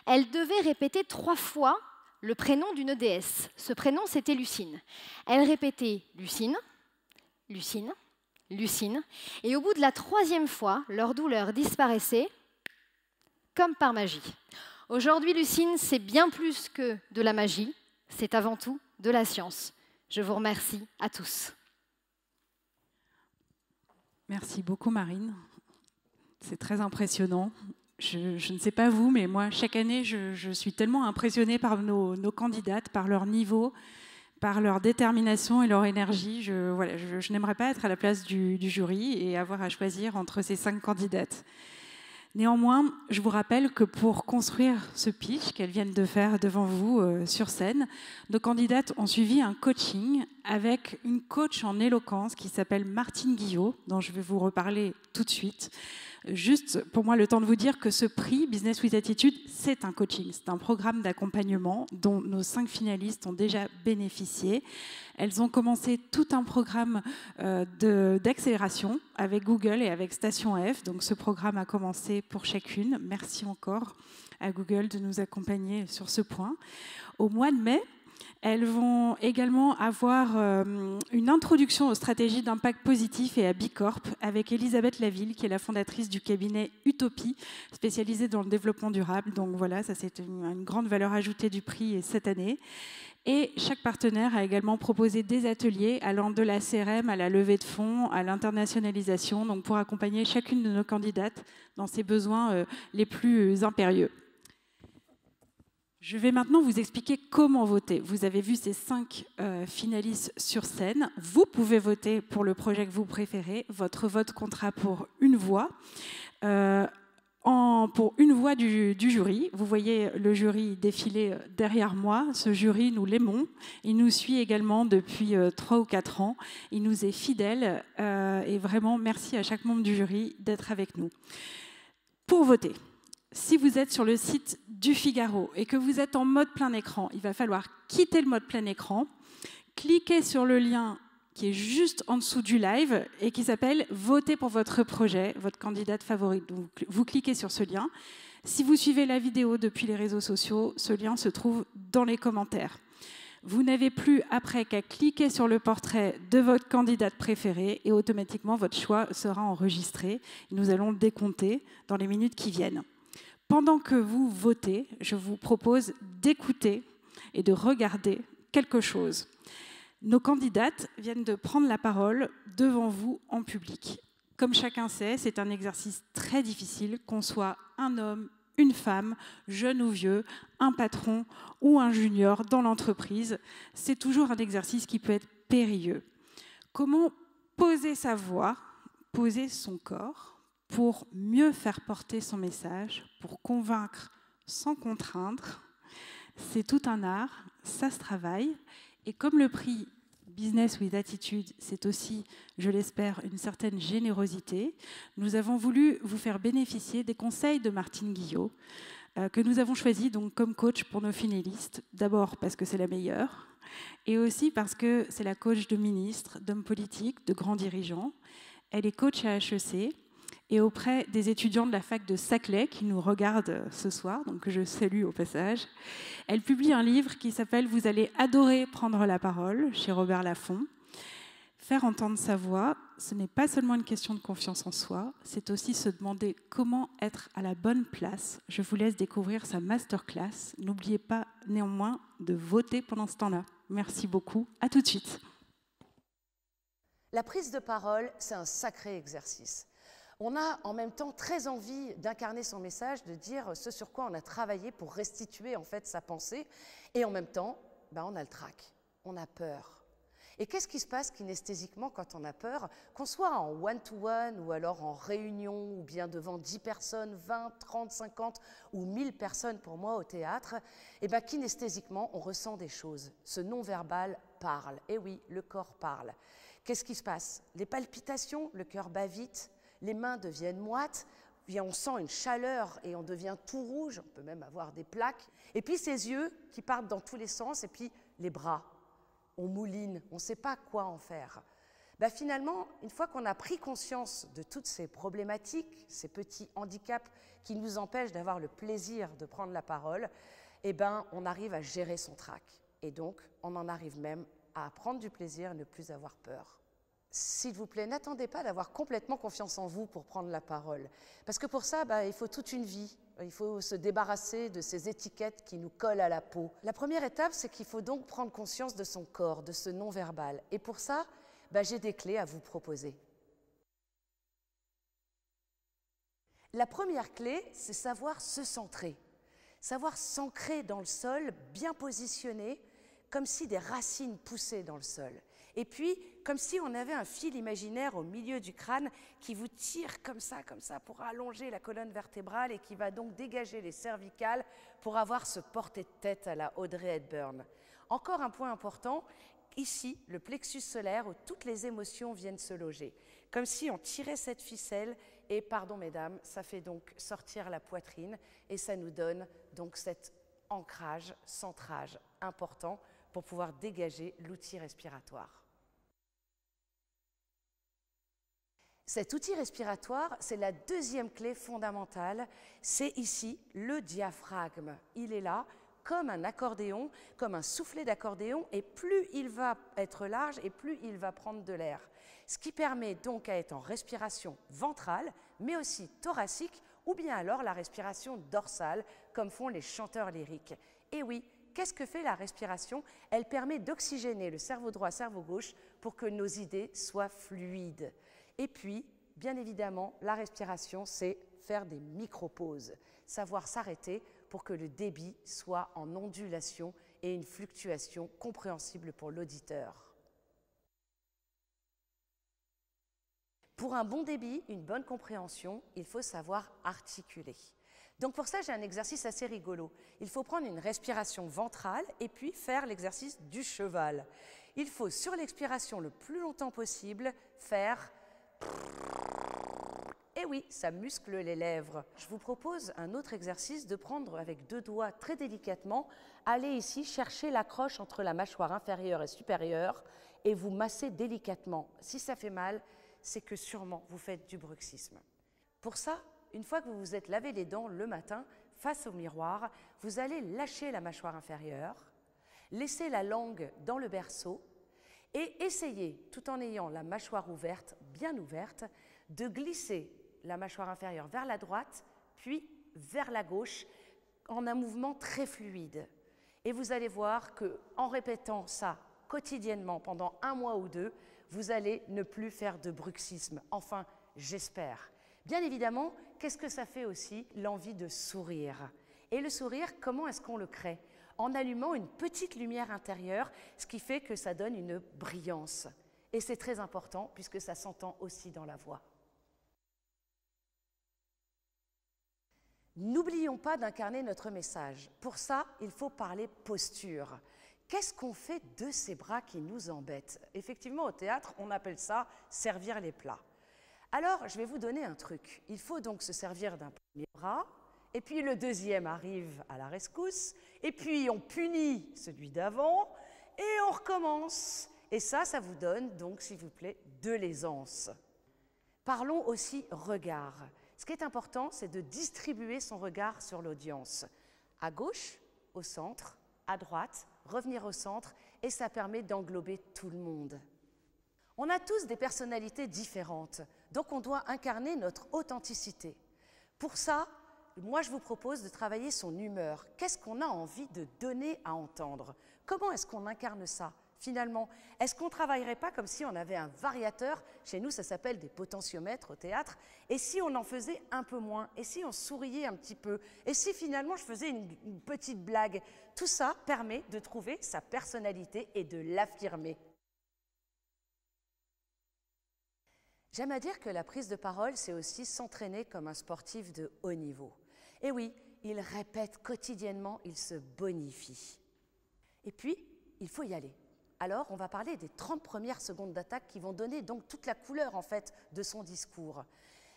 elles devaient répéter 3 fois le prénom d'une déesse. Ce prénom, c'était Lucine. Elles répétaient Lucine, Lucine, Lucine, et au bout de la 3e fois, leur douleur disparaissait comme par magie. Aujourd'hui, Lucine, c'est bien plus que de la magie, c'est avant tout de la science. Je vous remercie à tous. Merci beaucoup, Marine. C'est très impressionnant. Je ne sais pas vous, mais moi, chaque année, je suis tellement impressionnée par nos candidates, par leur niveau, par leur détermination et leur énergie. Je n'aimerais pas être à la place du jury et avoir à choisir entre ces 5 candidates. Néanmoins, je vous rappelle que pour construire ce pitch qu'elles viennent de faire devant vous sur scène, nos candidates ont suivi un coaching avec une coach en éloquence qui s'appelle Martine Guillot, dont je vais vous reparler tout de suite. Juste pour moi, le temps de vous dire que ce prix Business with Attitude, c'est un coaching, c'est un programme d'accompagnement dont nos 5 finalistes ont déjà bénéficié. Elles ont commencé tout un programme d'accélération avec Google et avec Station F. Donc ce programme a commencé pour chacune. Merci encore à Google de nous accompagner sur ce point. Au mois de mai, elles vont également avoir une introduction aux stratégies d'impact positif et à Bicorp avec Elisabeth Laville, qui est la fondatrice du cabinet Utopie, spécialisé dans le développement durable. Donc voilà, ça c'est une grande valeur ajoutée du prix cette année. Et chaque partenaire a également proposé des ateliers allant de la CRM à la levée de fonds, à l'internationalisation, donc pour accompagner chacune de nos candidates dans ses besoins les plus impérieux. Je vais maintenant vous expliquer comment voter. Vous avez vu ces 5 finalistes sur scène. Vous pouvez voter pour le projet que vous préférez. Votre vote comptera pour une voix. Pour une voix du jury. Vous voyez le jury défiler derrière moi. Ce jury, nous l'aimons. Il nous suit également depuis 3 ou 4 ans. Il nous est fidèle. Et vraiment, merci à chaque membre du jury d'être avec nous. Pour voter, si vous êtes sur le site du Figaro et que vous êtes en mode plein écran, il va falloir quitter le mode plein écran, cliquer sur le lien qui est juste en dessous du live et qui s'appelle « Votez pour votre projet, votre candidate favorite ». Donc, vous cliquez sur ce lien. Si vous suivez la vidéo depuis les réseaux sociaux, ce lien se trouve dans les commentaires. Vous n'avez plus après qu'à cliquer sur le portrait de votre candidate préférée et automatiquement votre choix sera enregistré. Nous allons le décompter dans les minutes qui viennent. Pendant que vous votez, je vous propose d'écouter et de regarder quelque chose. Nos candidates viennent de prendre la parole devant vous en public. Comme chacun sait, c'est un exercice très difficile, qu'on soit un homme, une femme, jeune ou vieux, un patron ou un junior dans l'entreprise. C'est toujours un exercice qui peut être périlleux. Comment poser sa voix, poser son corps pour mieux faire porter son message, pour convaincre sans contraindre. C'est tout un art, ça se travaille. Et comme le prix Business with Attitude, c'est aussi, je l'espère, une certaine générosité, nous avons voulu vous faire bénéficier des conseils de Martine Guillot, que nous avons choisi donc comme coach pour nos finalistes. D'abord parce que c'est la meilleure, et aussi parce que c'est la coach de ministres, d'hommes politiques, de grands dirigeants. Elle est coach à HEC, et auprès des étudiants de la fac de Saclay qui nous regardent ce soir, donc que je salue au passage. Elle publie un livre qui s'appelle « Vous allez adorer prendre la parole » chez Robert Laffont. Faire entendre sa voix, ce n'est pas seulement une question de confiance en soi, c'est aussi se demander comment être à la bonne place. Je vous laisse découvrir sa masterclass. N'oubliez pas néanmoins de voter pendant ce temps-là. Merci beaucoup. À tout de suite. La prise de parole, c'est un sacré exercice. On a en même temps très envie d'incarner son message, de dire ce sur quoi on a travaillé pour restituer en fait sa pensée, et en même temps, on a le trac. On a peur. Et qu'est-ce qui se passe kinesthésiquement quand on a peur? Qu'on soit en one-to-one ou alors en réunion ou bien devant 10 personnes, 20, 30, 50 ou 1000 personnes pour moi au théâtre, et bien kinesthésiquement, on ressent des choses. Ce non-verbal parle. Et oui, le corps parle. Qu'est-ce qui se passe? Les palpitations, le cœur bat vite, les mains deviennent moites, puis on sent une chaleur et on devient tout rouge, on peut même avoir des plaques. Et puis ces yeux qui partent dans tous les sens, et puis les bras. On mouline, on ne sait pas quoi en faire. Ben finalement, une fois qu'on a pris conscience de toutes ces problématiques, ces petits handicaps qui nous empêchent d'avoir le plaisir de prendre la parole, eh ben, on arrive à gérer son trac. Et donc, on en arrive même à prendre du plaisir et ne plus avoir peur. S'il vous plaît, n'attendez pas d'avoir complètement confiance en vous pour prendre la parole. Parce que pour ça, il faut toute une vie. Il faut se débarrasser de ces étiquettes qui nous collent à la peau. La première étape, c'est qu'il faut donc prendre conscience de son corps, de ce non-verbal. Et pour ça, j'ai des clés à vous proposer. La première clé, c'est savoir se centrer. Savoir s'ancrer dans le sol, bien positionné, comme si des racines poussaient dans le sol. Et puis, comme si on avait un fil imaginaire au milieu du crâne qui vous tire comme ça, pour allonger la colonne vertébrale et qui va donc dégager les cervicales pour avoir ce porté de tête à la Audrey Hepburn. Encore un point important, ici, le plexus solaire où toutes les émotions viennent se loger. Comme si on tirait cette ficelle et, pardon mesdames, ça fait donc sortir la poitrine et ça nous donne donc cet ancrage, centrage important pour pouvoir dégager l'outil respiratoire. Cet outil respiratoire, c'est la deuxième clé fondamentale, c'est ici le diaphragme. Il est là comme un accordéon, comme un soufflet d'accordéon, et plus il va être large et plus il va prendre de l'air. Ce qui permet donc à être en respiration ventrale, mais aussi thoracique, ou bien alors la respiration dorsale, comme font les chanteurs lyriques. Et oui, qu'est-ce que fait la respiration? Elle permet d'oxygéner le cerveau droit, cerveau gauche, pour que nos idées soient fluides. Et puis, bien évidemment, la respiration, c'est faire des micro-pauses, savoir s'arrêter pour que le débit soit en ondulation et une fluctuation compréhensible pour l'auditeur. Pour un bon débit, une bonne compréhension, il faut savoir articuler. Donc pour ça, j'ai un exercice assez rigolo. Il faut prendre une respiration ventrale et puis faire l'exercice du cheval. Il faut, sur l'expiration le plus longtemps possible, faire... Et oui, ça muscle les lèvres. Je vous propose un autre exercice de prendre avec 2 doigts très délicatement, aller ici chercher l'accroche entre la mâchoire inférieure et supérieure et vous masser délicatement. Si ça fait mal, c'est que sûrement vous faites du bruxisme. Pour ça, une fois que vous vous êtes lavé les dents le matin, face au miroir, vous allez lâcher la mâchoire inférieure, laisser la langue dans le berceau et essayer, tout en ayant la mâchoire ouverte, bien ouverte, de glisser la mâchoire inférieure vers la droite, puis vers la gauche, en un mouvement très fluide. Et vous allez voir qu'en répétant ça quotidiennement pendant 1 mois ou 2, vous allez ne plus faire de bruxisme. Enfin, j'espère. Bien évidemment, qu'est-ce que ça fait aussi? L'envie de sourire. Et le sourire, comment est-ce qu'on le crée? En allumant une petite lumière intérieure, ce qui fait que ça donne une brillance. Et c'est très important puisque ça s'entend aussi dans la voix. N'oublions pas d'incarner notre message. Pour ça, il faut parler posture. Qu'est-ce qu'on fait de ces bras qui nous embêtent? Effectivement, au théâtre, on appelle ça servir les plats. Alors, je vais vous donner un truc. Il faut donc se servir d'un premier bras, et puis le deuxième arrive à la rescousse, et puis on punit celui d'avant, et on recommence. Et ça vous donne donc, s'il vous plaît, de l'aisance. Parlons aussi regard. Ce qui est important, c'est de distribuer son regard sur l'audience. À gauche, au centre, à droite, revenir au centre, et ça permet d'englober tout le monde. On a tous des personnalités différentes, donc on doit incarner notre authenticité. Pour ça, moi je vous propose de travailler son humeur. Qu'est-ce qu'on a envie de donner à entendre? Comment est-ce qu'on incarne ça? finalement? Est-ce qu'on ne travaillerait pas comme si on avait un variateur? Chez nous, ça s'appelle des potentiomètres au théâtre. Et si on en faisait un peu moins? Et si on souriait un petit peu? Et si finalement je faisais une petite blague? Tout ça permet de trouver sa personnalité et de l'affirmer. J'aime à dire que la prise de parole, c'est aussi s'entraîner comme un sportif de haut niveau. Et oui, il répète quotidiennement, il se bonifie. Et puis, il faut y aller. Alors, on va parler des 30 premières secondes d'attaque qui vont donner donc toute la couleur, en fait, de son discours.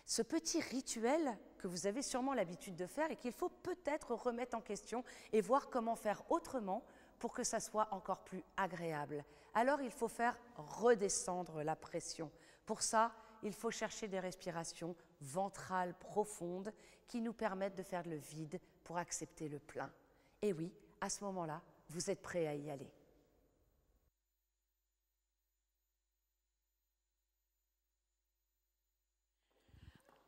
Ce petit rituel que vous avez sûrement l'habitude de faire et qu'il faut peut-être remettre en question et voir comment faire autrement pour que ça soit encore plus agréable. Alors, il faut faire redescendre la pression. Pour ça, il faut chercher des respirations ventrales profondes qui nous permettent de faire le vide pour accepter le plein. Et oui, à ce moment-là, vous êtes prêt à y aller.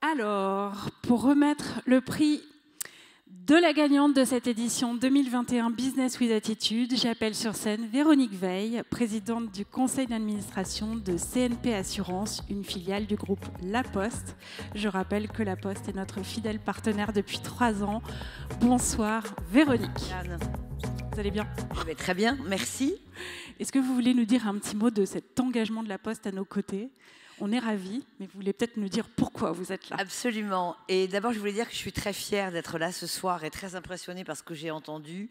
Alors, pour remettre le prix de la gagnante de cette édition 2021 Business with Attitude, j'appelle sur scène Véronique Veil, présidente du conseil d'administration de CNP Assurance, une filiale du groupe La Poste. Je rappelle que La Poste est notre fidèle partenaire depuis 3 ans. Bonsoir Véronique. Anne. Vous allez bien? Je vais très bien, merci. Est-ce que vous voulez nous dire un petit mot de cet engagement de La Poste à nos côtés? On est ravis, mais vous voulez peut-être nous dire pourquoi vous êtes là. Absolument. Et d'abord, je voulais dire que je suis très fière d'être là ce soir et très impressionnée par ce que j'ai entendu.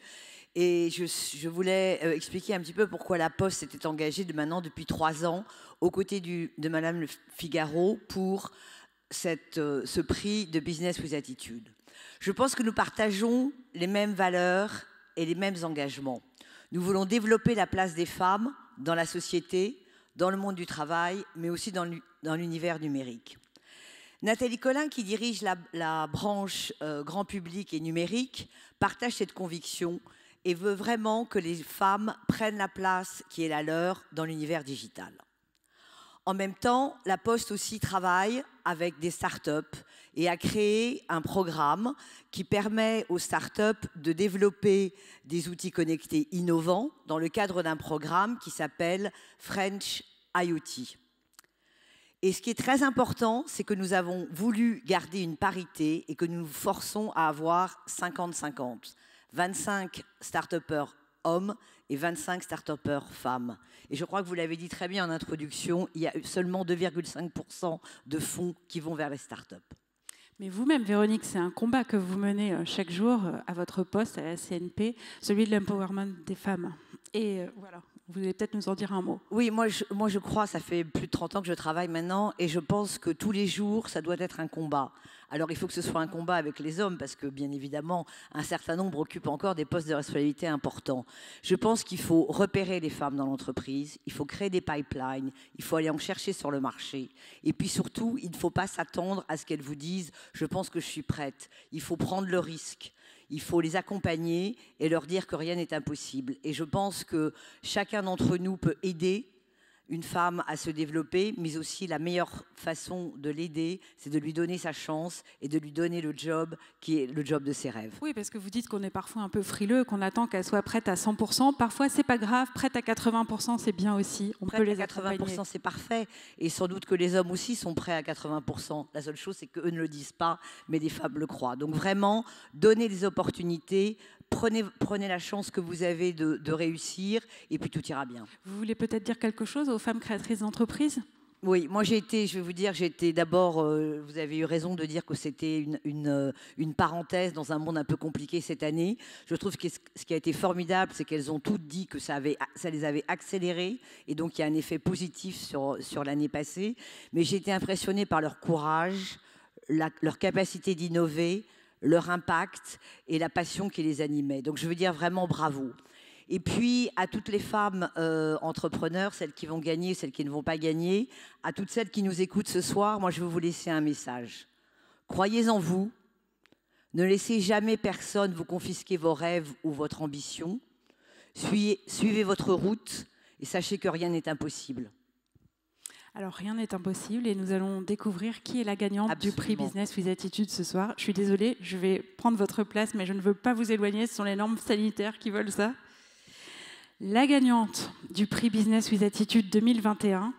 Et je voulais expliquer un petit peu pourquoi La Poste s'était engagée depuis 3 ans aux côtés de Madame Le Figaro pour ce prix de Business with Attitude. Je pense que nous partageons les mêmes valeurs et les mêmes engagements. Nous voulons développer la place des femmes dans la société, dans le monde du travail, mais aussi dans l'univers numérique. Nathalie Collin, qui dirige la branche grand public et numérique, partage cette conviction et veut vraiment que les femmes prennent la place qui est la leur dans l'univers digital. En même temps, La Poste aussi travaille avec des startups et a créé un programme qui permet aux startups de développer des outils connectés innovants dans le cadre d'un programme qui s'appelle French IoT. Et ce qui est très important, c'est que nous avons voulu garder une parité et que nous nous forçons à avoir 50-50. 25 start-upers hommes et 25 start-upers femmes. Et je crois que vous l'avez dit très bien en introduction, il y a seulement 2,5% de fonds qui vont vers les start-up. Mais vous-même, Véronique, c'est un combat que vous menez chaque jour à votre poste, à la CNP, celui de l'empowerment des femmes. Et voilà, vous allez peut-être nous en dire un mot. Oui, moi je crois, ça fait plus de 30 ans que je travaille maintenant, et je pense que tous les jours, ça doit être un combat. Alors il faut que ce soit un combat avec les hommes, parce que bien évidemment, un certain nombre occupent encore des postes de responsabilité importants. Je pense qu'il faut repérer les femmes dans l'entreprise, il faut créer des pipelines, il faut aller en chercher sur le marché. Et puis surtout, il ne faut pas s'attendre à ce qu'elles vous disent « je pense que je suis prête ». Il faut prendre le risque. Il faut les accompagner et leur dire que rien n'est impossible. Et je pense que chacun d'entre nous peut aider une femme à se développer, mais aussi la meilleure façon de l'aider, c'est de lui donner sa chance et de lui donner le job qui est le job de ses rêves. Oui, parce que vous dites qu'on est parfois un peu frileux, qu'on attend qu'elle soit prête à 100%. Parfois, c'est pas grave. Prête à 80%, c'est bien aussi. On peut les accompagner. 80%, c'est parfait. Et sans doute que les hommes aussi sont prêts à 80%. La seule chose, c'est qu'eux ne le disent pas, mais les femmes le croient. Donc vraiment, donnez des opportunités. Prenez la chance que vous avez de réussir et puis tout ira bien. Vous voulez peut-être dire quelque chose aux femmes créatrices d'entreprises ? Oui, moi j'ai été d'abord, vous avez eu raison de dire que c'était une parenthèse dans un monde un peu compliqué cette année. Je trouve que ce qui a été formidable, c'est qu'elles ont toutes dit que ça les avait accélérées et donc il y a un effet positif sur l'année passée. Mais j'ai été impressionnée par leur courage, leur capacité d'innover, leur impact et la passion qui les animait. Donc je veux dire vraiment bravo. Et puis à toutes les femmes entrepreneurs, celles qui vont gagner, celles qui ne vont pas gagner, à toutes celles qui nous écoutent ce soir, moi je veux vous laisser un message. Croyez en vous, ne laissez jamais personne vous confisquer vos rêves ou votre ambition. Suivez votre route et sachez que rien n'est impossible. Alors, rien n'est impossible et nous allons découvrir qui est la gagnante du prix Business with Attitude ce soir. Je suis désolée, je vais prendre votre place, mais je ne veux pas vous éloigner. Ce sont les normes sanitaires qui veulent ça. La gagnante du prix Business with Attitude 2021,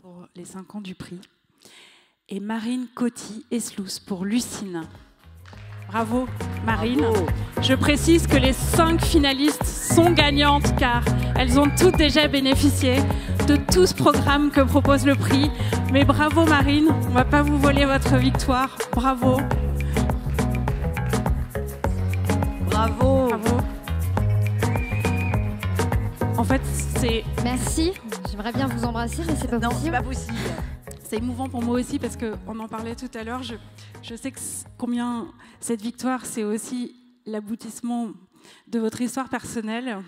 pour les 5 ans du prix, est Marine Coty-Eslous pour Lucine. Bravo Marine. Bravo. Je précise que les 5 finalistes sont gagnantes car elles ont toutes déjà bénéficié de tout ce programme que propose le prix. Mais bravo Marine, on ne va pas vous voler votre victoire. Bravo. Bravo. Bravo. En fait, c'est... Merci. J'aimerais bien vous embrasser, mais c'est pas possible. Non, c'est pas possible. C'est émouvant pour moi aussi parce qu'on en parlait tout à l'heure. Je sais combien cette victoire, c'est aussi l'aboutissement de votre histoire personnelle.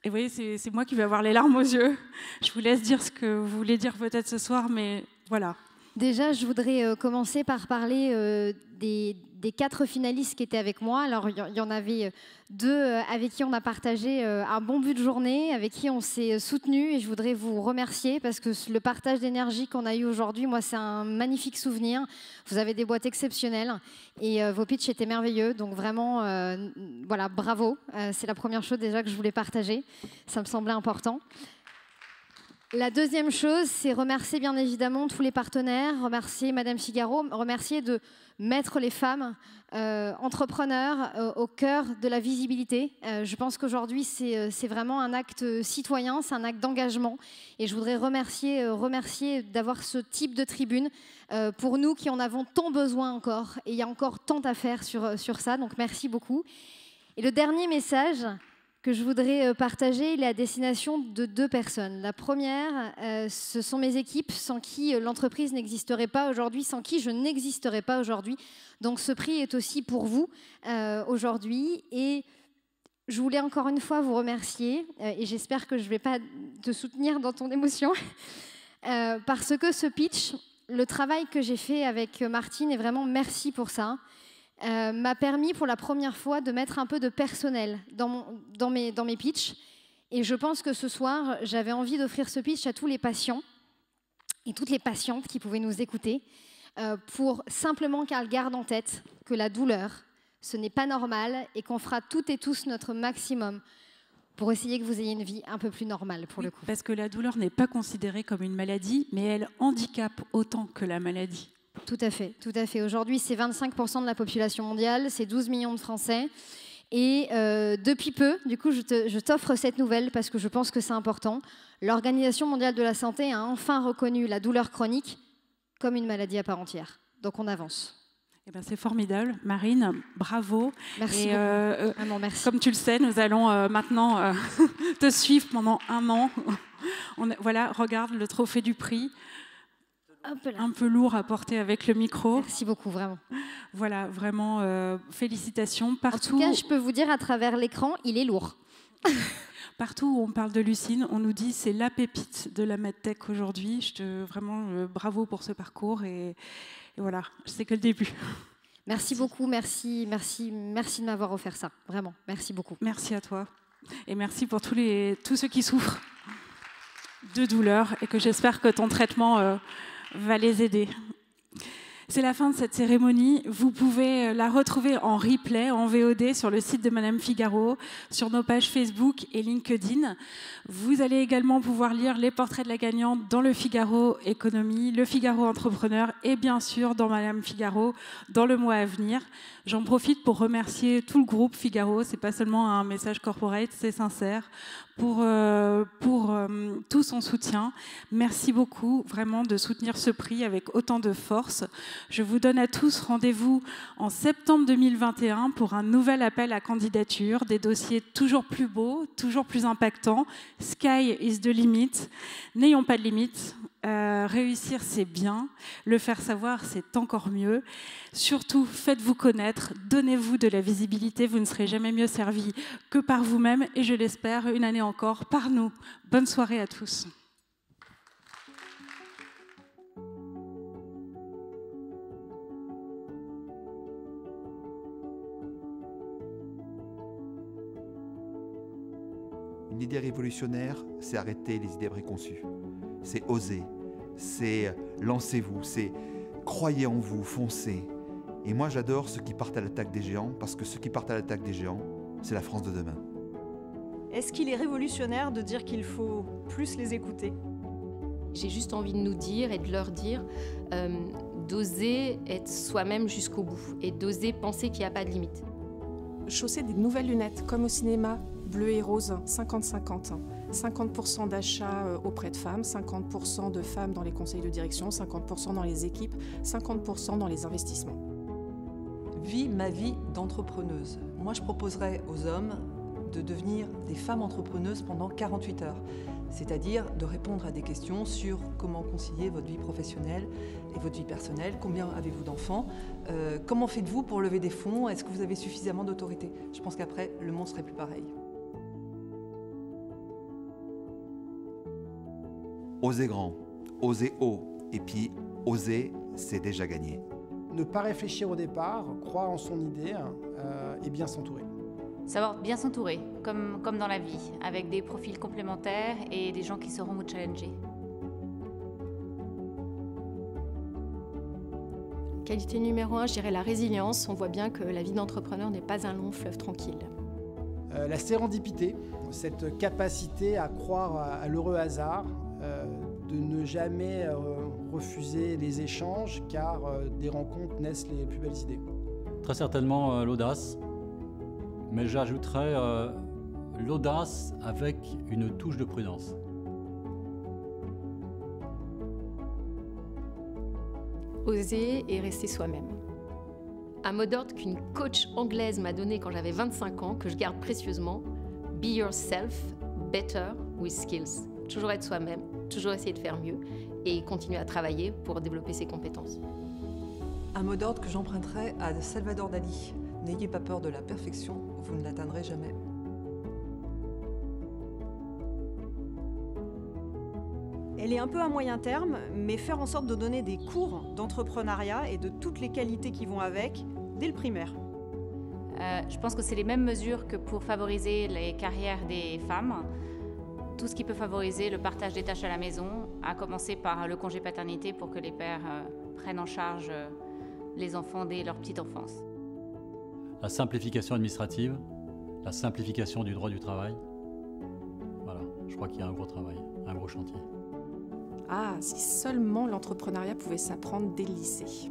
Et vous voyez, c'est moi qui vais avoir les larmes aux yeux. Je vous laisse dire ce que vous voulez dire peut-être ce soir, mais voilà. Déjà, je voudrais commencer par parler des 4 finalistes qui étaient avec moi. Alors, il y en avait 2 avec qui on a partagé un bon but de journée, avec qui on s'est soutenus. Et je voudrais vous remercier parce que le partage d'énergie qu'on a eu aujourd'hui, moi, c'est un magnifique souvenir. Vous avez des boîtes exceptionnelles et vos pitchs étaient merveilleux. Donc, vraiment, voilà, bravo. C'est la première chose déjà que je voulais partager. Ça me semblait important. La deuxième chose, c'est remercier bien évidemment tous les partenaires, remercier Madame Figaro, remercier de mettre les femmes entrepreneurs au cœur de la visibilité. Je pense qu'aujourd'hui, c'est vraiment un acte citoyen, c'est un acte d'engagement. Et je voudrais remercier d'avoir ce type de tribune pour nous qui en avons tant besoin encore. Et il y a encore tant à faire sur ça, donc merci beaucoup. Et le dernier message que je voudrais partager, il est à destination de 2 personnes. La première, ce sont mes équipes sans qui l'entreprise n'existerait pas aujourd'hui, sans qui je n'existerais pas aujourd'hui. Donc ce prix est aussi pour vous aujourd'hui. Et je voulais encore une fois vous remercier, et j'espère que je ne vais pas te soutenir dans ton émotion, parce que ce pitch, le travail que j'ai fait avec Martine, et vraiment merci pour ça, m'a permis pour la première fois de mettre un peu de personnel dans mes pitchs. Et je pense que ce soir, j'avais envie d'offrir ce pitch à tous les patients et toutes les patientes qui pouvaient nous écouter pour simplement qu'elles gardent en tête que la douleur, ce n'est pas normal et qu'on fera toutes et tous notre maximum pour essayer que vous ayez une vie un peu plus normale pour le coup. Parce que la douleur n'est pas considérée comme une maladie, mais elle handicape autant que la maladie. Tout à fait, tout à fait. Aujourd'hui, c'est 25% de la population mondiale, c'est 12 millions de Français. Et depuis peu, du coup, je t'offre cette nouvelle parce que je pense que c'est important. L'Organisation mondiale de la santé a enfin reconnu la douleur chronique comme une maladie à part entière. Donc on avance. Eh ben, c'est formidable. Marine, bravo. Merci beaucoup. Vraiment, merci. Comme tu le sais, nous allons maintenant te suivre pendant 1 an. Voilà, regarde le trophée du prix. Un peu lourd à porter avec le micro. Merci beaucoup, vraiment. Voilà, vraiment, félicitations. Partout, en tout cas, je peux vous dire, à travers l'écran, il est lourd. Partout où on parle de Lucine, on nous dit c'est la pépite de la medtech aujourd'hui. Vraiment, bravo pour ce parcours. Et voilà, c'est que le début. Merci beaucoup, merci de m'avoir offert ça. Vraiment, merci beaucoup. Merci à toi. Et merci pour tous ceux qui souffrent de douleur et que j'espère que ton traitement va les aider. C'est la fin de cette cérémonie. Vous pouvez la retrouver en replay, en VOD, sur le site de Madame Figaro, sur nos pages Facebook et LinkedIn. Vous allez également pouvoir lire les portraits de la gagnante dans le Figaro Économie, le Figaro Entrepreneur et bien sûr dans Madame Figaro dans le mois à venir. J'en profite pour remercier tout le groupe Figaro. C'est pas seulement un message corporate, c'est sincère. Pour tout son soutien. Merci beaucoup vraiment de soutenir ce prix avec autant de force. Je vous donne à tous rendez-vous en septembre 2021 pour un nouvel appel à candidature, des dossiers toujours plus beaux, toujours plus impactants. Sky is the limit. N'ayons pas de limite. Réussir, c'est bien. Le faire savoir, c'est encore mieux. Surtout, faites-vous connaître, donnez-vous de la visibilité. Vous ne serez jamais mieux servi que par vous-même et je l'espère, une année encore, par nous. Bonne soirée à tous. Une idée révolutionnaire, c'est arrêter les idées préconçues. C'est oser, c'est lancez-vous, c'est croyez en vous, foncez. Et moi j'adore ceux qui partent à l'attaque des géants, parce que ceux qui partent à l'attaque des géants, c'est la France de demain. Est-ce qu'il est révolutionnaire de dire qu'il faut plus les écouter? J'ai juste envie de nous dire et de leur dire d'oser être soi-même jusqu'au bout et d'oser penser qu'il n'y a pas de limite. Chausser des nouvelles lunettes, comme au cinéma, bleu et rose, 50-50. 50% d'achats auprès de femmes, 50% de femmes dans les conseils de direction, 50% dans les équipes, 50% dans les investissements. Vis ma vie d'entrepreneuse. Moi, je proposerais aux hommes de devenir des femmes entrepreneuses pendant 48 heures. C'est-à-dire de répondre à des questions sur comment concilier votre vie professionnelle et votre vie personnelle, combien avez-vous d'enfants, comment faites-vous pour lever des fonds, est-ce que vous avez suffisamment d'autorité? Je pense qu'après, le monde serait plus pareil. Osez grand, osez haut, et puis oser, c'est déjà gagné. Ne pas réfléchir au départ, croire en son idée et bien s'entourer. Savoir bien s'entourer, comme dans la vie, avec des profils complémentaires et des gens qui sauront vous challenger. Qualité numéro 1, je dirais la résilience. On voit bien que la vie d'entrepreneur n'est pas un long fleuve tranquille. La sérendipité, cette capacité à croire à l'heureux hasard, de ne jamais refuser les échanges, car des rencontres naissent les plus belles idées. Très certainement l'audace, mais j'ajouterais l'audace avec une touche de prudence. Oser et rester soi-même. Un mot d'ordre qu'une coach anglaise m'a donné quand j'avais 25 ans, que je garde précieusement, « Be yourself, better with skills ». Toujours être soi-même, toujours essayer de faire mieux et continuer à travailler pour développer ses compétences. Un mot d'ordre que j'emprunterais à Salvador Dali. N'ayez pas peur de la perfection, vous ne l'atteindrez jamais. Elle est un peu à moyen terme, mais faire en sorte de donner des cours d'entrepreneuriat et de toutes les qualités qui vont avec dès le primaire. Je pense que c'est les mêmes mesures que pour favoriser les carrières des femmes. Tout ce qui peut favoriser le partage des tâches à la maison, à commencer par le congé paternité pour que les pères prennent en charge les enfants dès leur petite enfance. La simplification administrative, la simplification du droit du travail. Voilà, je crois qu'il y a un gros travail, un gros chantier. Ah, si seulement l'entrepreneuriat pouvait s'apprendre dès le lycée.